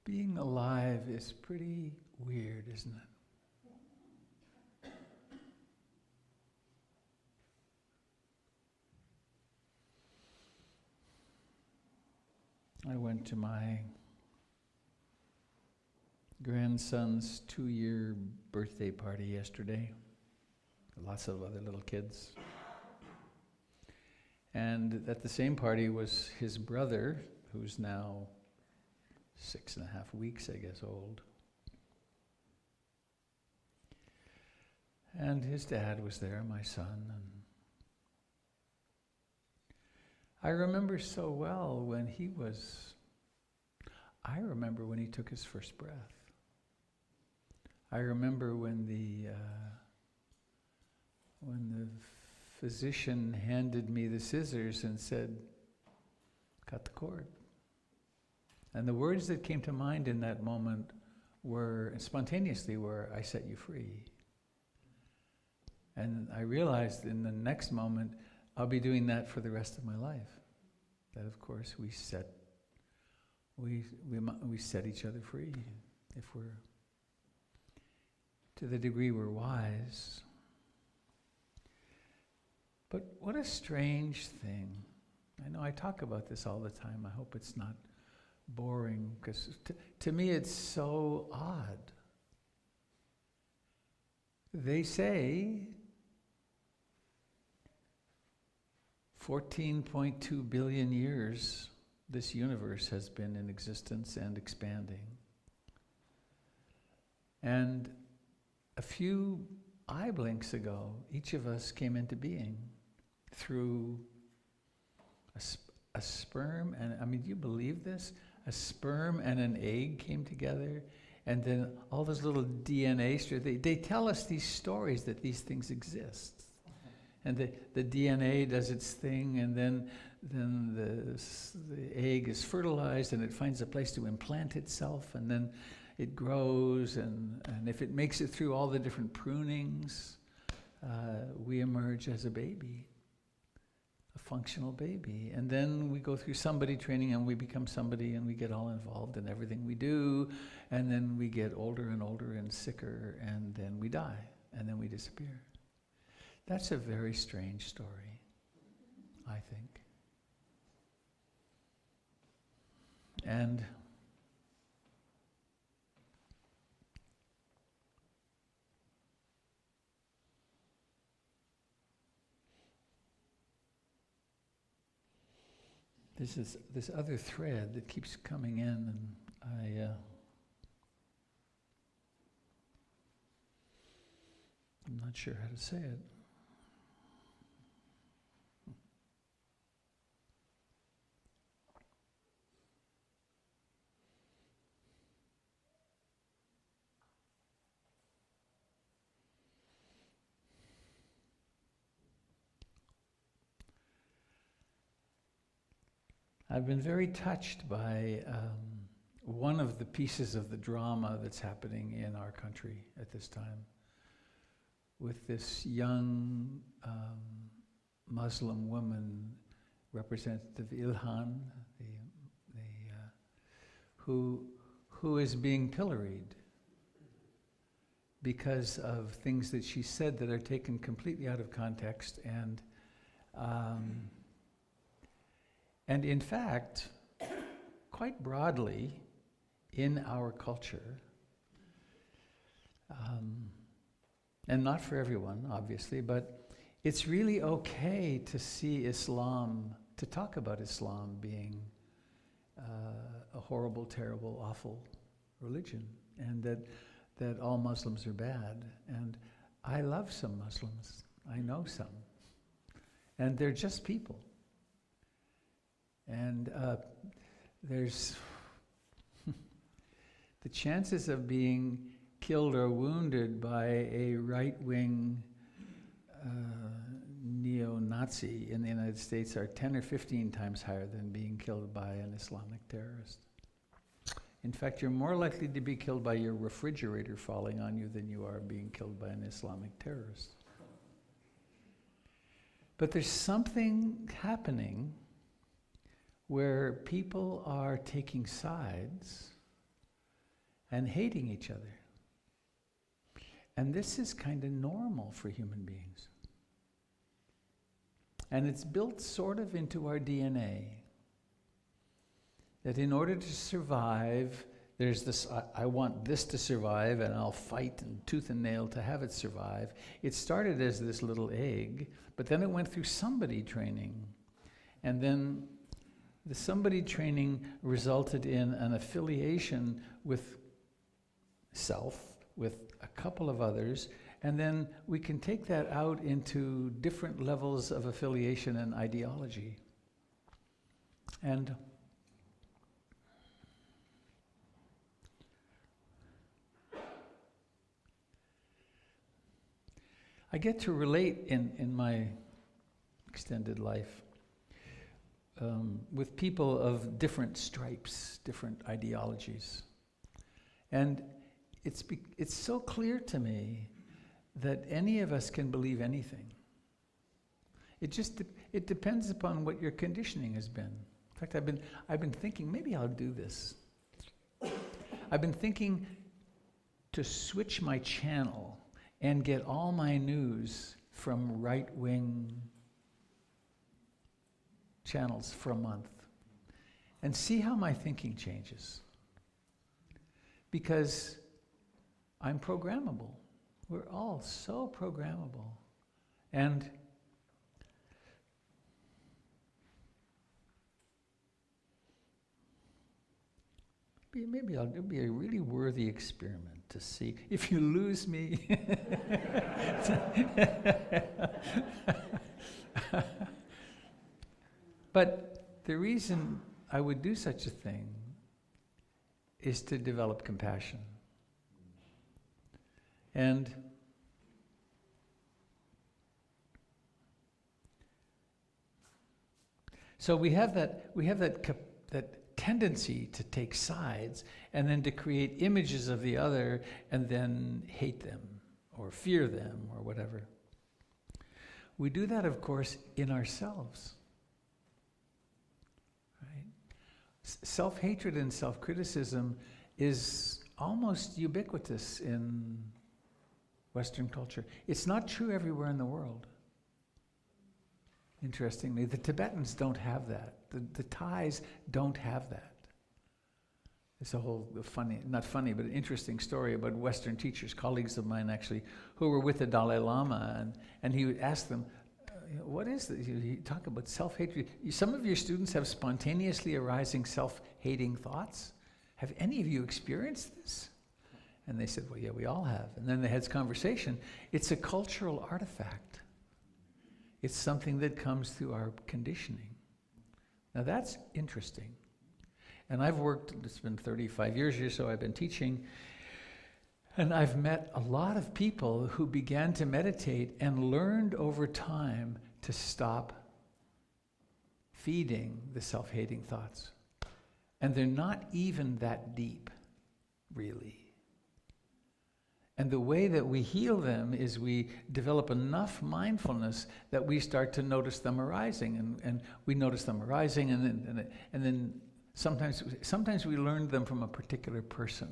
Being alive is pretty weird, isn't it? I went to my grandson's 2-year birthday party yesterday. Lots of other little kids. And at the same party was his brother, who's now 6.5 weeks, I guess, old. And his dad was there, my son. And I remember so well when he took his first breath. I remember when the physician handed me the scissors and said, cut the cord. And the words that came to mind in that moment were, I set you free. And I realized in the next moment, I'll be doing that for the rest of my life. That, of course, we set each other free if we're, to the degree we're wise. But what a strange thing. I know I talk about this all the time. I hope it's not boring, because to me it's so odd. They say 14.2 billion years this universe has been in existence and expanding. And a few eye blinks ago, each of us came into being through a sperm and, I mean, do you believe this? A sperm and an egg came together, and then all those little DNA strands, they tell us these stories that these things exist. And the DNA does its thing, and then the egg is fertilized, and it finds a place to implant itself, and then it grows, and if it makes it through all the different prunings, we emerge as a baby, a functional baby. And then we go through somebody training, and we become somebody, and we get all involved in everything we do, and then we get older and older and sicker, and then we die, and then we disappear. That's a very strange story, I think. And there's this other thread that keeps coming in, and I'm not sure how to say it. I've been very touched by one of the pieces of the drama that's happening in our country at this time, with this young Muslim woman, Representative Ilhan, who is being pilloried because of things that she said that are taken completely out of context, and in fact, quite broadly in our culture, and not for everyone, obviously, but it's really okay to see Islam, to talk about Islam being a horrible, terrible, awful religion, and that all Muslims are bad. And I love some Muslims. I know some. And they're just people. And there's the chances of being killed or wounded by a right-wing neo-Nazi in the United States are 10 or 15 times higher than being killed by an Islamic terrorist. In fact, you're more likely to be killed by your refrigerator falling on you than you are being killed by an Islamic terrorist. But there's something happening where people are taking sides and hating each other. And this is kind of normal for human beings. And it's built sort of into our DNA, that in order to survive, there's this, I want this to survive, and I'll fight and tooth and nail to have it survive. It started as this little egg, but then it went through somebody training. And then the somebody training resulted in an affiliation with self, with a couple of others, and then we can take that out into different levels of affiliation and ideology. And I get to relate in my extended life with people of different stripes, different ideologies. And it's so clear to me that any of us can believe anything. It depends upon what your conditioning has been. In fact, I've been thinking, maybe I'll do this. I've been thinking to switch my channel and get all my news from right-wing channels for a month and see how my thinking changes. Because I'm programmable. We're all so programmable. And maybe it'll be a really worthy experiment to see if you lose me. But the reason I would do such a thing is to develop compassion. And so we have that tendency to take sides and then to create images of the other and then hate them or fear them or whatever. We do that, of course, in ourselves. Right? Self-hatred and self-criticism is almost ubiquitous in Western culture. It's not true everywhere in the world. Interestingly, the Tibetans don't have that. The Thais don't have that. It's a whole not funny, but an interesting story about Western teachers, colleagues of mine actually, who were with the Dalai Lama, and he would ask them, what is this? You talk about self-hatred. Some of your students have spontaneously arising self-hating thoughts. Have any of you experienced this? And they said, well, yeah, we all have. And then they had this conversation. It's a cultural artifact. It's something that comes through our conditioning. Now that's interesting. And I've worked, it's been 35 years or so I've been teaching, and I've met a lot of people who began to meditate and learned over time to stop feeding the self-hating thoughts. And they're not even that deep, really. And the way that we heal them is we develop enough mindfulness that we start to notice them arising, and we notice them arising, and then sometimes we learn them from a particular person.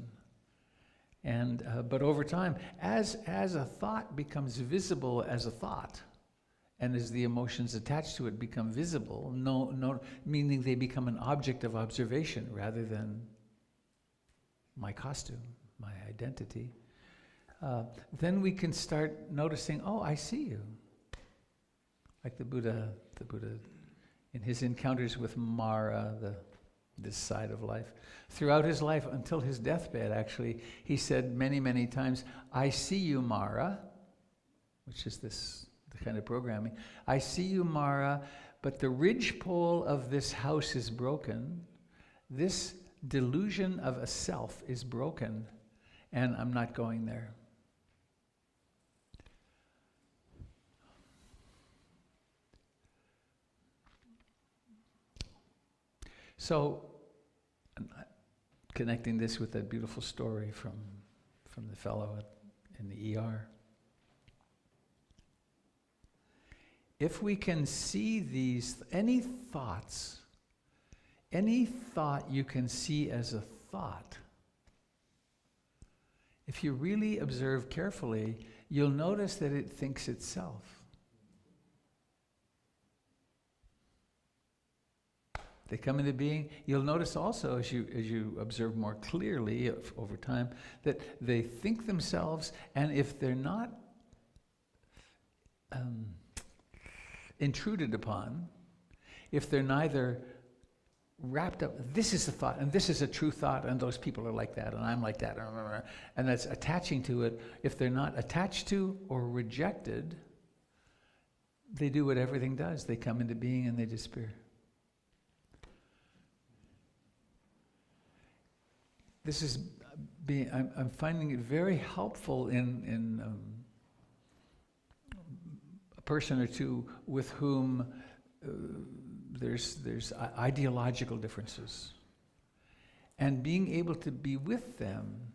And but over time, as a thought becomes visible as a thought, and as the emotions attached to it become visible, meaning they become an object of observation rather than my costume, my identity. Then we can start noticing, oh, I see you. Like the Buddha in his encounters with Mara, this side of life. Throughout his life, until his deathbed actually, he said many, many times, I see you, Mara, which is the kind of programming. I see you, Mara, but the ridgepole of this house is broken. This delusion of a self is broken, and I'm not going there. So, connecting this with that beautiful story from the fellow in the ER. If we can see any thought you can see as a thought, if you really observe carefully, you'll notice that it thinks itself. They come into being. You'll notice also, as you observe more clearly over time, that they think themselves, and if they're not intruded upon, if they're neither wrapped up, this is a thought, and this is a true thought, and those people are like that, and I'm like that, and that's attaching to it, if they're not attached to or rejected, they do what everything does. They come into being and they disappear. This is I'm finding it very helpful in a person or two with whom there's ideological differences. And being able to be with them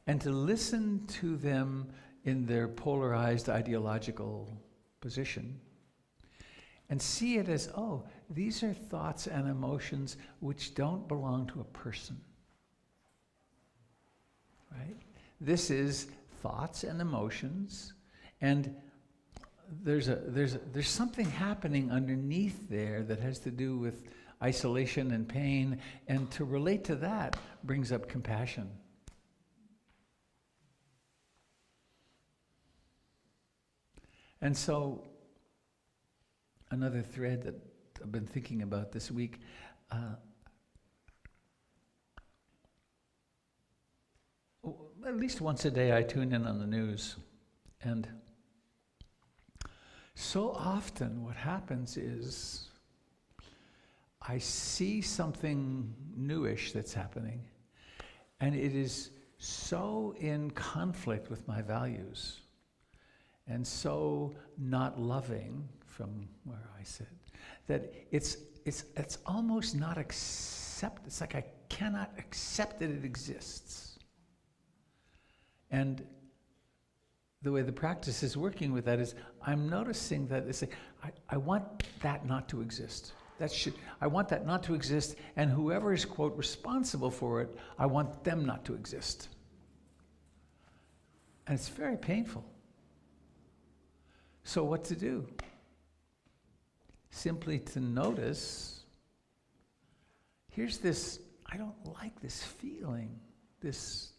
and to listen to them in their polarized ideological position and see it as, oh, these are thoughts and emotions which don't belong to a person. Right? This is thoughts and emotions, and there's something happening underneath there that has to do with isolation and pain, and to relate to that brings up compassion. And so, another thread that I've been thinking about this week, at least once a day I tune in on the news, and so often what happens is I see something newish that's happening, and it is so in conflict with my values and so not loving from where I sit that it's almost not accept. It's like I cannot accept that it exists. And the way the practice is working with that is I'm noticing that it's like, I want that not to exist. I want that not to exist, and whoever is, quote, responsible for it, I want them not to exist. And it's very painful. So what to do? Simply to notice, here's this, I don't like this feeling, this.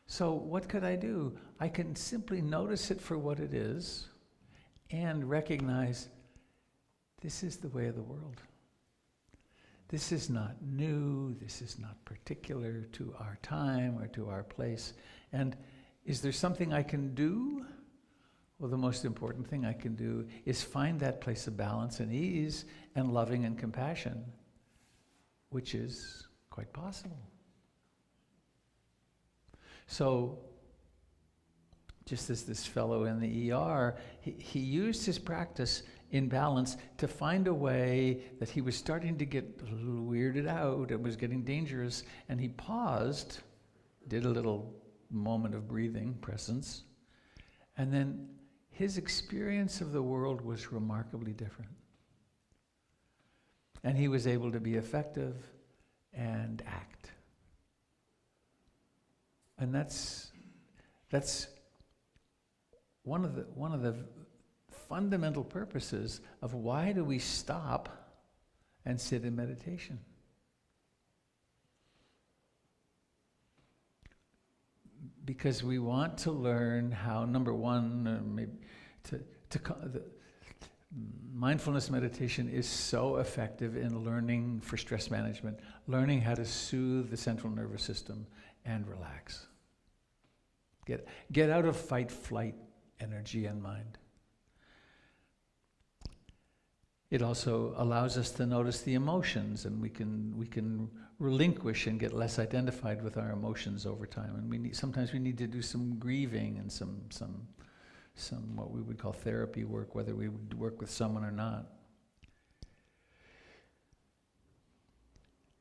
So what could I do? I can simply notice it for what it is and recognize this is the way of the world. This is not new, this is not particular to our time or to our place. And is there something I can do? Well, the most important thing I can do is find that place of balance and ease and loving and compassion, which is quite possible. So, just as this fellow in the ER, he used his practice in balance to find a way that he was starting to get a little weirded out, it was getting dangerous, and he paused, did a little moment of breathing, presence, and then his experience of the world was remarkably different. And he was able to be effective and act. And that's one of the fundamental purposes of why do we stop and sit in meditation. Because we want to learn how, number one, maybe mindfulness meditation is so effective in learning for stress management, learning how to soothe the central nervous system and relax. Get out of fight-flight energy and mind. It also allows us to notice the emotions, and we can relinquish and get less identified with our emotions over time. And sometimes we need to do some grieving and some what we would call therapy work, whether we would work with someone or not.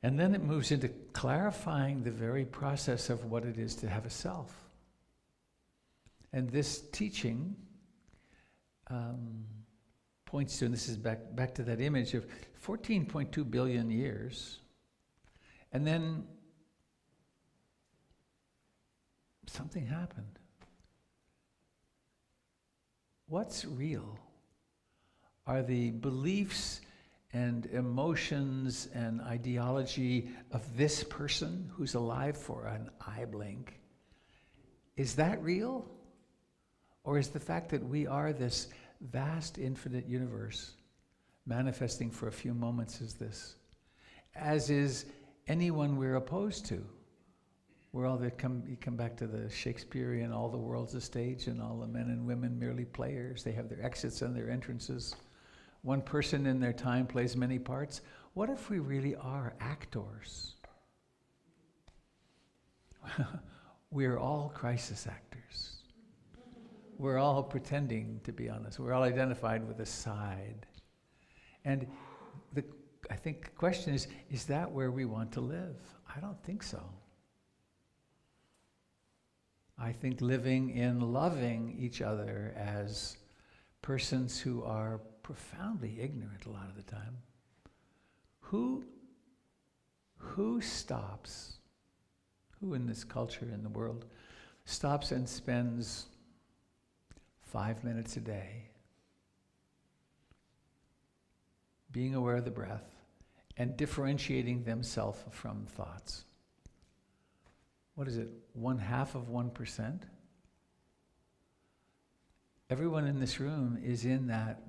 And then it moves into clarifying the very process of what it is to have a self. And this teaching points to, and this is back to that image of 14.2 billion years, and then something happened. What's real are the beliefs and emotions and ideology of this person who's alive for an eye blink. Is that real? Or is the fact that we are this vast infinite universe manifesting for a few moments as is anyone we're opposed to? Where all you come back to the Shakespearean, all the world's a stage and all the men and women merely players. They have their exits and their entrances. One person in their time plays many parts. What if we really are actors? We're all crisis actors. We're all pretending to be honest. We're all identified with a side. And I think the question is that where we want to live? I don't think so. I think living in loving each other as persons who are profoundly ignorant a lot of the time. Who stops, who in this culture, in the world, stops and spends 5 minutes a day being aware of the breath and differentiating themselves from thoughts? What is it, 0.5%? Everyone in this room is in that.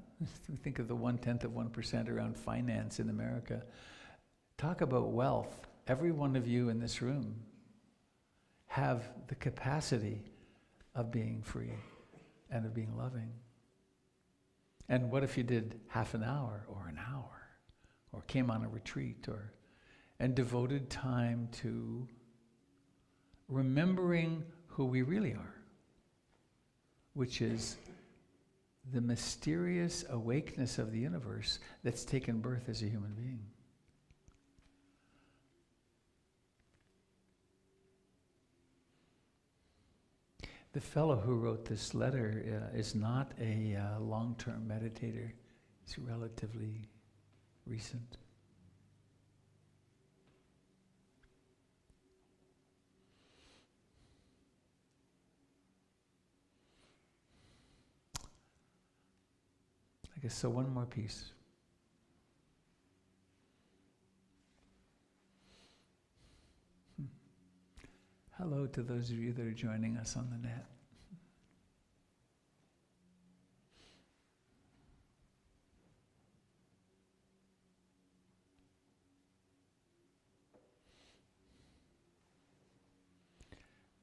Think of the 0.1% around finance in America. Talk about wealth. Every one of you in this room have the capacity of being free and of being loving. And what if you did half an hour or an hour, or came on a retreat, and devoted time to remembering who we really are, which is the mysterious awakeness of the universe that's taken birth as a human being. The fellow who wrote this letter is not a long-term meditator. He's relatively recent. I guess so. One more piece. Hello to those of you that are joining us on the net.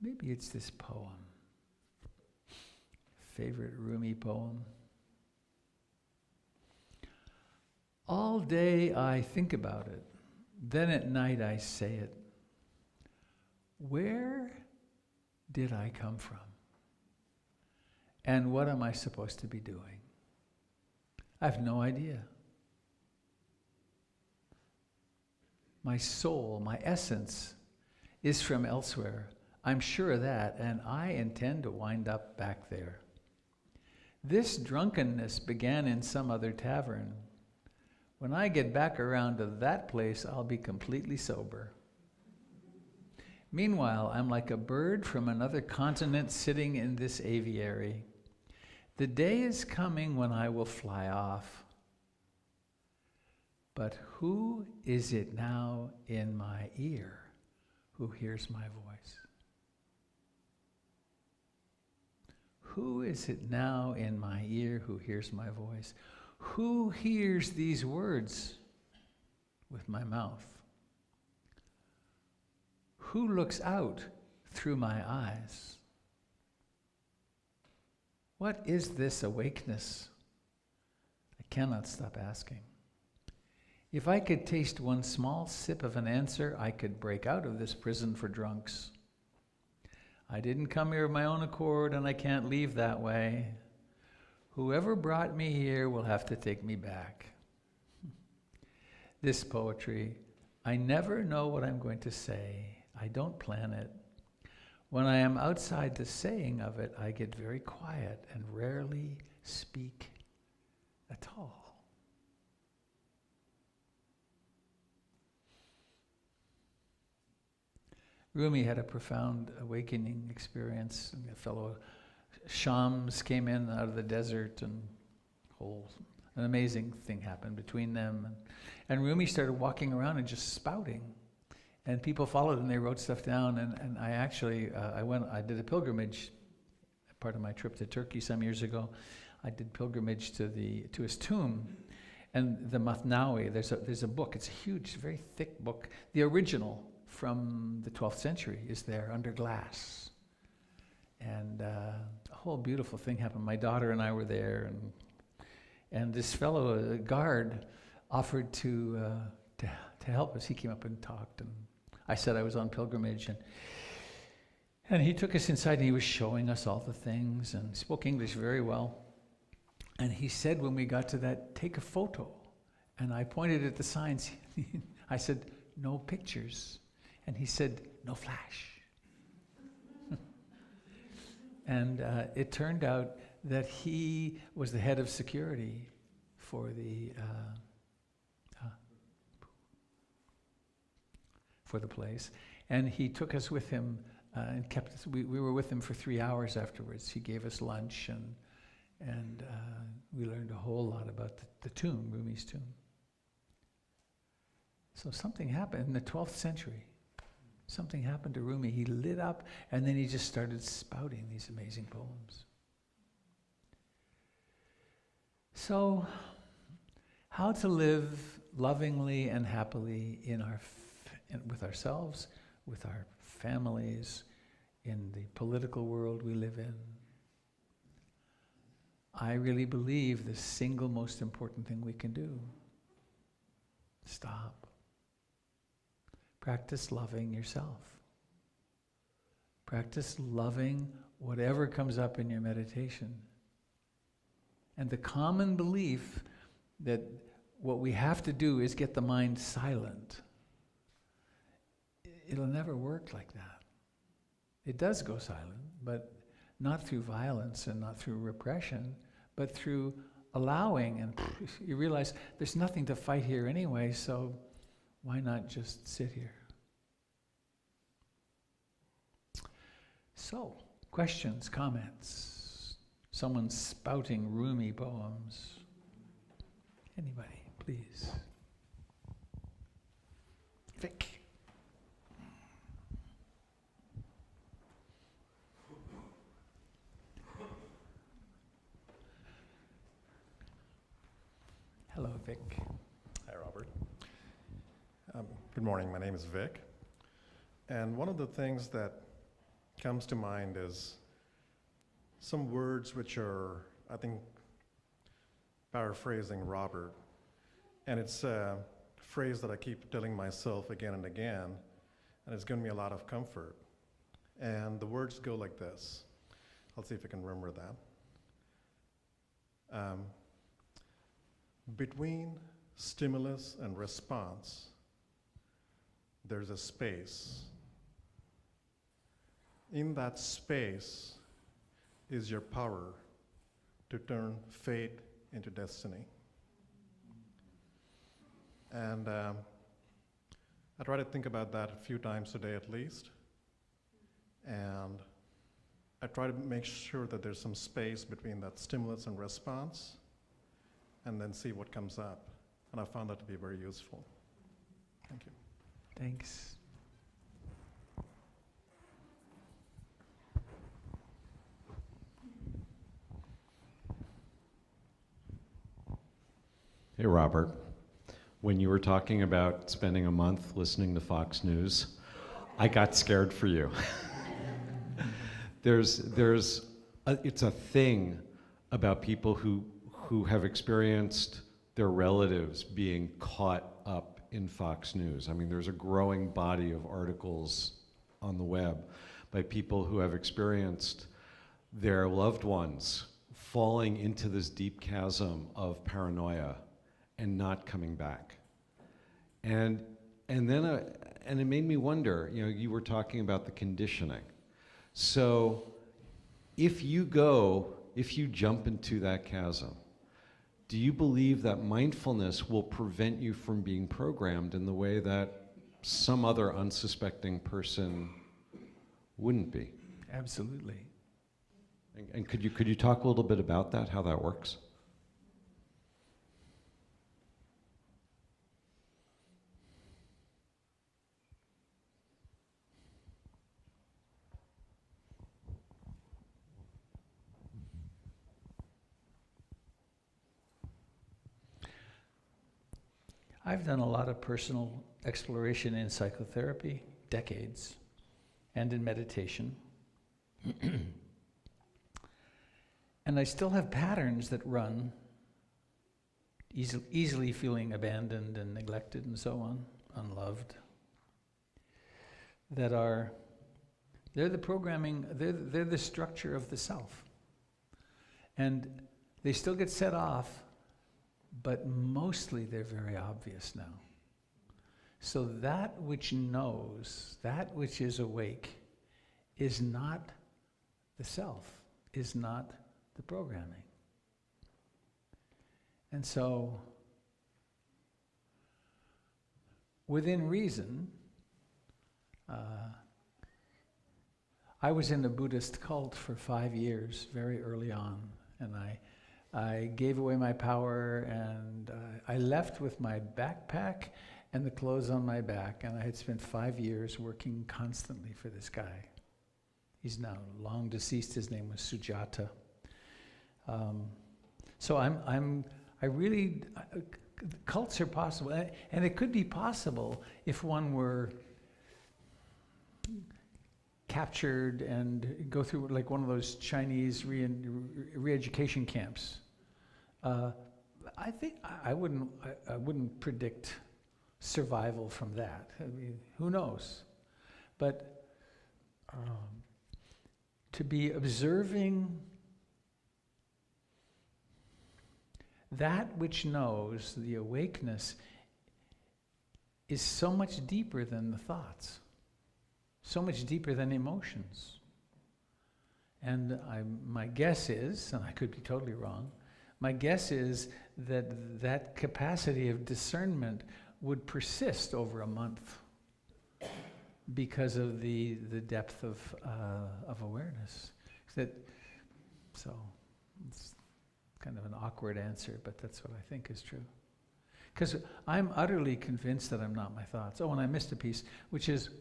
Maybe it's this poem. Favorite Rumi poem. All day I think about it, then at night I say it. Where did I come from? And what am I supposed to be doing? I have no idea. My soul, my essence, is from elsewhere. I'm sure of that, and I intend to wind up back there. This drunkenness began in some other tavern. When I get back around to that place, I'll be completely sober. Meanwhile, I'm like a bird from another continent sitting in this aviary. The day is coming when I will fly off. But who is it now in my ear who hears my voice? Who is it now in my ear who hears my voice? Who hears these words with my mouth? Who looks out through my eyes? What is this awakeness? I cannot stop asking. If I could taste one small sip of an answer, I could break out of this prison for drunks. I didn't come here of my own accord, and I can't leave that way. Whoever brought me here will have to take me back. This poetry, I never know what I'm going to say. I don't plan it. When I am outside the saying of it, I get very quiet and rarely speak at all. Rumi had a profound awakening experience. A fellow Shams came in out of the desert, and an amazing thing happened between them. And Rumi started walking around and just spouting. And people followed and they wrote stuff down. And I actually, I did a pilgrimage, part of my trip to Turkey some years ago. I did pilgrimage to his tomb. And the Mathnawi, there's a book, it's a huge, very thick book. The original from the 12th century is there under glass. And a whole beautiful thing happened. My daughter and I were there, and this fellow, a guard, offered to help us. He came up and talked, and I said I was on pilgrimage, and he took us inside, and he was showing us all the things, and spoke English very well. And he said when we got to that, take a photo. And I pointed at the signs. I said, no pictures. And he said, no flash. And it turned out that he was the head of security for the place. And he took us with him and kept us, we were with him for 3 hours afterwards. He gave us lunch and we learned a whole lot about the tomb, Rumi's tomb. So something happened in the 12th century. Something happened to Rumi. He lit up and then he just started spouting these amazing poems. So, how to live lovingly and happily with ourselves, with our families, in the political world we live in. I really believe the single most important thing we can do. Stop. Practice loving yourself. Practice loving whatever comes up in your meditation. And the common belief that what we have to do is get the mind silent. It'll never work like that. It does go silent, but not through violence and not through repression, but through allowing, and you realize there's nothing to fight here anyway, so why not just sit here? So, questions, comments? Someone's spouting Rumi poems. Anybody, please. Vic. Hello, Vic. Hi, Robert. Good morning. My name is Vic. And one of the things that comes to mind is some words which are, I think, paraphrasing Robert. And it's a phrase that I keep telling myself again and again, and it's given me a lot of comfort. And the words go like this. I'll see if I can remember that. Between stimulus and response, there's a space. In that space is your power to turn fate into destiny. And I try to think about that a few times a day at least. And I try to make sure that there's some space between that stimulus and response, and then see what comes up. And I found that to be very useful. Thank you. Thanks. Hey, Robert. When you were talking about spending a month listening to Fox News, I got scared for you. It's a thing about people who have experienced their relatives being caught up in Fox News. I mean, there's a growing body of articles on the web by people who have experienced their loved ones falling into this deep chasm of paranoia and not coming back. And it made me wonder, you were talking about the conditioning. So if you jump into that chasm, do you believe that mindfulness will prevent you from being programmed in the way that some other unsuspecting person wouldn't be? Absolutely. And could you talk a little bit about that, how that works? I've done a lot of personal exploration in psychotherapy, decades, and in meditation. And I still have patterns that run, easily feeling abandoned and neglected and so on, unloved, they're the programming, they're the structure of the self. And they still get set off, but mostly they're very obvious now. So that which knows, that which is awake, is not the self, is not the programming. And so, within reason, I was in a Buddhist cult for 5 years, very early on, and I gave away my power, and I left with my backpack and the clothes on my back, and I had spent 5 years working constantly for this guy. He's now long deceased. His name was Sujata. So cults are possible, and it could be possible if one were captured and go through like one of those Chinese re-education camps. I think I wouldn't predict survival from that. I mean, who knows? But to be observing that which knows, the awakeness, is so much deeper than the thoughts, so much deeper than emotions. And my guess is, and I could be totally wrong, my guess is that that capacity of discernment would persist over a month because of the depth of awareness. So it's kind of an awkward answer, but that's what I think is true. Because I'm utterly convinced that I'm not my thoughts. Oh, and I missed a piece, which is,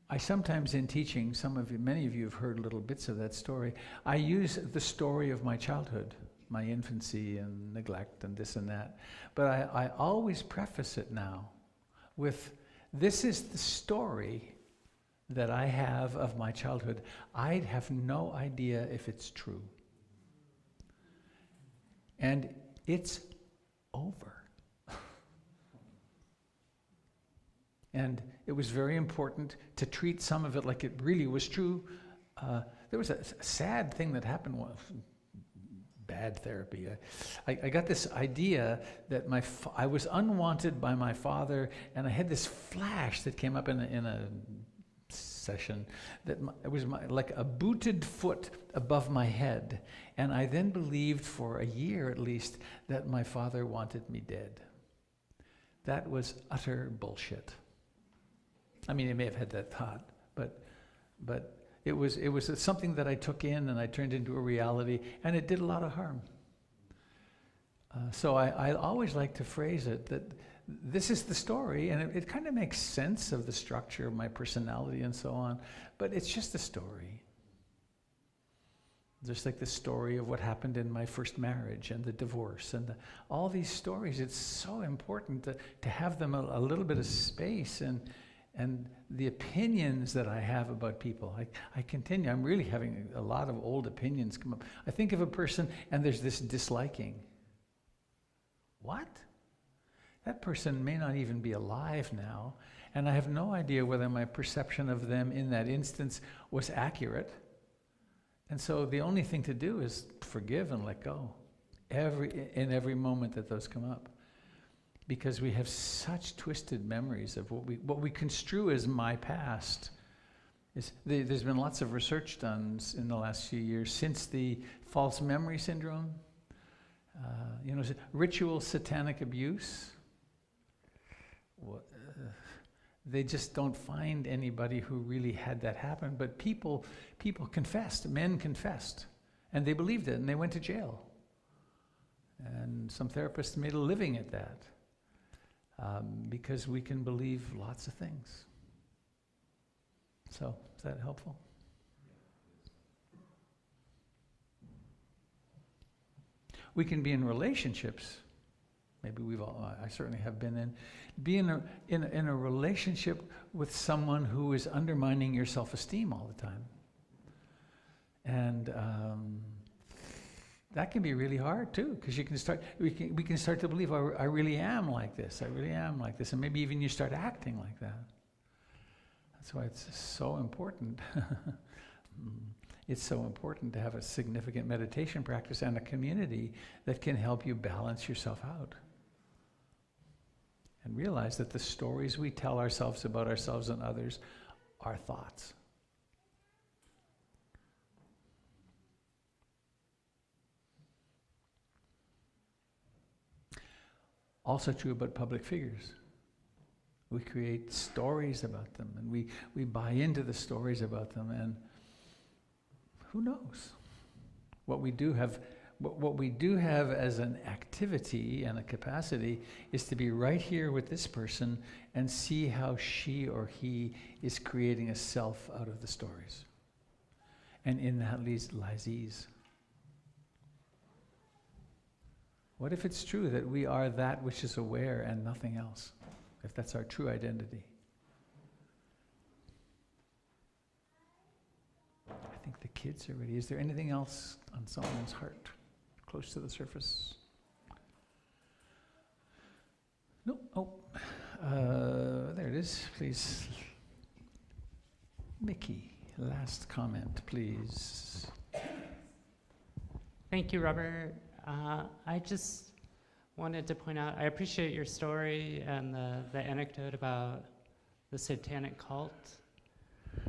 I sometimes in teaching, many of you have heard little bits of that story, I use the story of my childhood, my infancy and neglect and this and that. But I always preface it now with, this is the story that I have of my childhood. I have no idea if it's true. And it's over. And it was very important to treat some of it like it really was true. There was a sad thing that happened once. Bad therapy. I got this idea that I was unwanted by my father, and I had this flash that came up in a session that it was like a booted foot above my head, and I then believed for a year at least that my father wanted me dead. That was utter bullshit. I mean, I may have had that thought, but it was something that I took in and I turned into a reality, and it did a lot of harm. So I always like to phrase it that this is the story, and it kind of makes sense of the structure of my personality and so on, but it's just a story. Just like the story of what happened in my first marriage and the divorce and all these stories. It's so important to have them a little bit of space, and the opinions that I have about people. I continue, I'm really having a lot of old opinions come up. I think of a person and there's this disliking. What? That person may not even be alive now, and I have no idea whether my perception of them in that instance was accurate. And so the only thing to do is forgive and let go in every moment that those come up. Because we have such twisted memories of what we construe as my past. There's been lots of research done in the last few years since the false memory syndrome. Ritual satanic abuse. They just don't find anybody who really had that happen. But people confessed, men confessed, and they believed it, and they went to jail. And some therapists made a living at that. Because we can believe lots of things. So, is that helpful? We can be in relationships. Maybe I certainly have been in a relationship with someone who is undermining your self-esteem all the time. And that can be really hard too, because we can start to believe, I really am like this, and maybe even you start acting like that. That's why it's so important. It's so important to have a significant meditation practice and a community that can help you balance yourself out. And realize that the stories we tell ourselves about ourselves and others are thoughts. Also true about public figures. We create stories about them, and we buy into the stories about them, and who knows? What we do have as an activity and a capacity is to be right here with this person and see how she or he is creating a self out of the stories. And in that lies ease. What if it's true that we are that which is aware and nothing else? If that's our true identity. I think the kids are ready. Is there anything else on someone's heart close to the surface? No. Oh, there it is. Please, Mickey. Last comment, please. Thank you, Robert. I just wanted to point out, I appreciate your story and the anecdote about the satanic cult,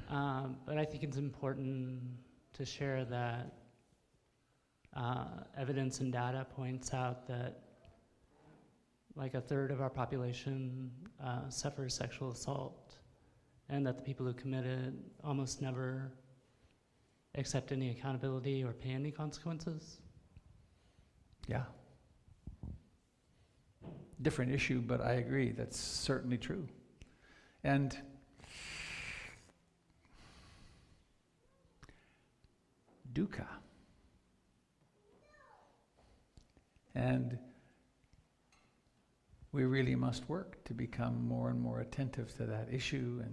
but I think it's important to share that evidence and data points out that like a third of our population suffers sexual assault, and that the people who commit it almost never accept any accountability or pay any consequences. Yeah. Different issue, but I agree. That's certainly true. And dukkha. And we really must work to become more and more attentive to that issue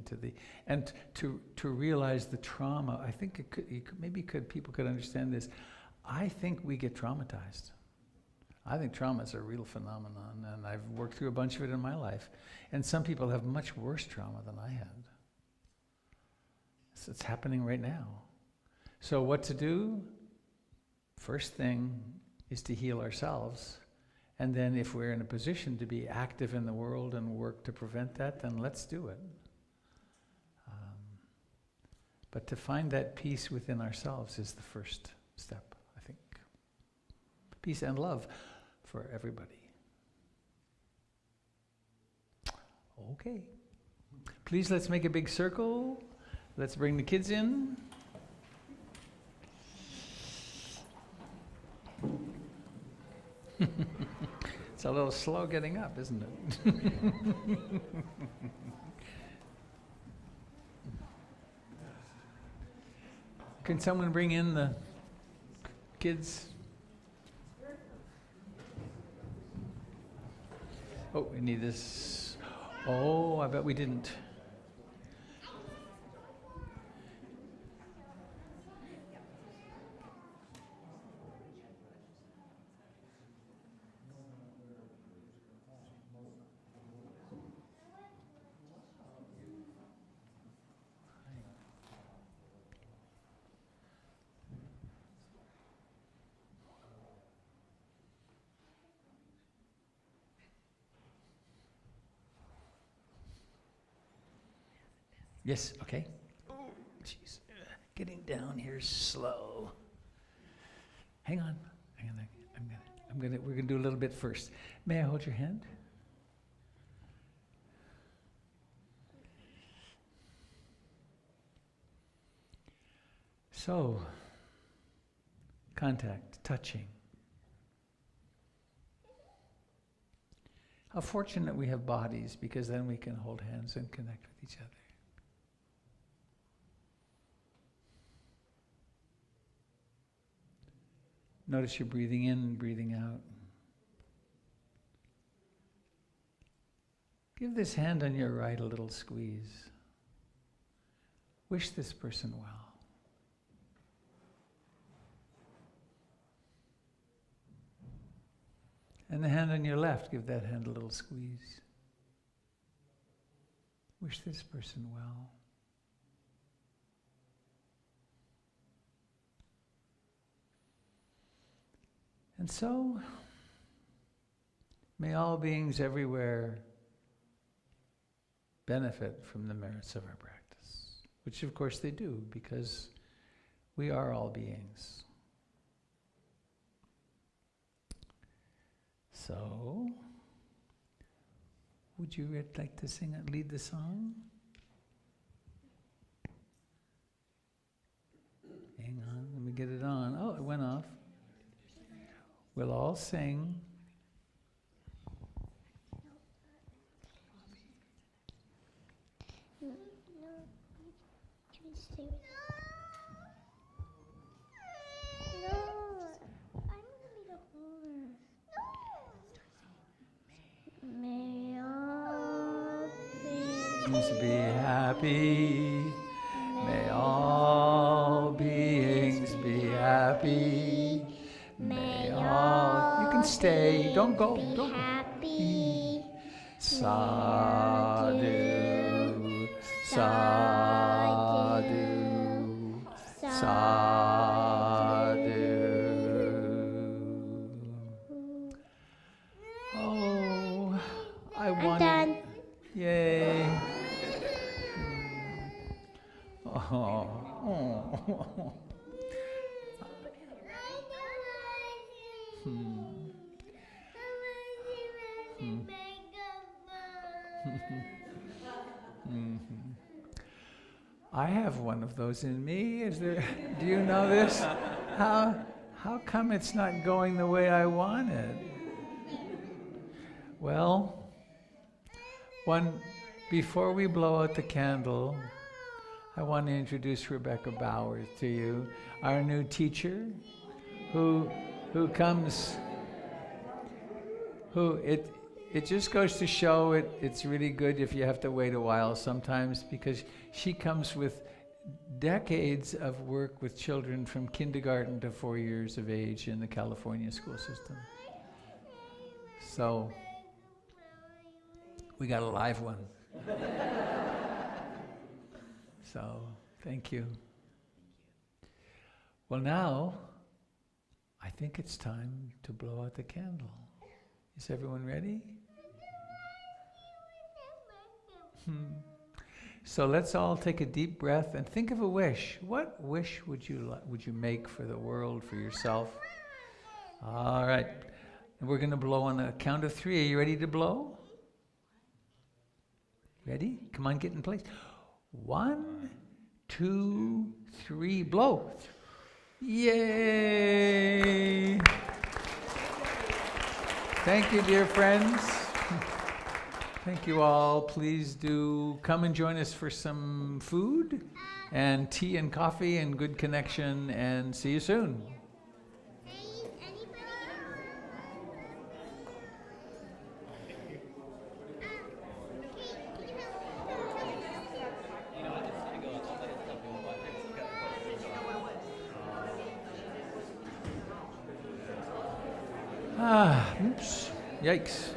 and to realize the trauma. I think people could understand this. I think we get traumatized. I think trauma is a real phenomenon, and I've worked through a bunch of it in my life. And some people have much worse trauma than I had. So it's happening right now. So what to do? First thing is to heal ourselves. And then if we're in a position to be active in the world and work to prevent that, then let's do it. But to find that peace within ourselves is the first step, I think. Peace and love for everybody. Okay. Please, let's make a big circle. Let's bring the kids in. It's a little slow getting up, isn't it? Can someone bring in the kids? Oh, we need this. Oh, I bet we didn't. Yes, okay. Oh, jeez. Getting down here slow. Hang on. We're gonna do a little bit first. May I hold your hand? So, contact, touching. How fortunate we have bodies, because then we can hold hands and connect with each other. Notice you're breathing in and breathing out. Give this hand on your right a little squeeze. Wish this person well. And the hand on your left, give that hand a little squeeze. Wish this person well. And so, may all beings everywhere benefit from the merits of our practice, which of course they do, because we are all beings. So, Would you like to sing it, lead the song? Hang on, let me get it on. Oh, it went off. We'll all sing. No, can we stay with No, I don't want to be the horn. May all Beings be happy. May all beings be happy. May all. You can stay. Don't go. be Don't go. happy. Sadhu, sadhu, sadhu. Oh, I I'm want. done. Yay. Oh. I have one of those in me. Is there? Do you know this? How come it's not going the way I want it? Well, before we blow out the candle, I want to introduce Rebecca Bowers to you, our new teacher, who it just goes to show it's really good if you have to wait a while sometimes, because she comes with decades of work with children from kindergarten to 4 years of age in the California school system. So we got a live one. So thank you. Well, now I think it's time to blow out the candle. Is everyone ready? So let's all take a deep breath and think of a wish. What wish would you make for the world, for yourself? All right. And we're going to blow on the count of 3. Are you ready to blow? Ready? Come on, get in place. 1, 2, 3, blow. Yay! Thank you, dear friends. Thank you all. Please do come and join us for some food and tea and coffee and good connection, and see you soon. Oops. Yikes.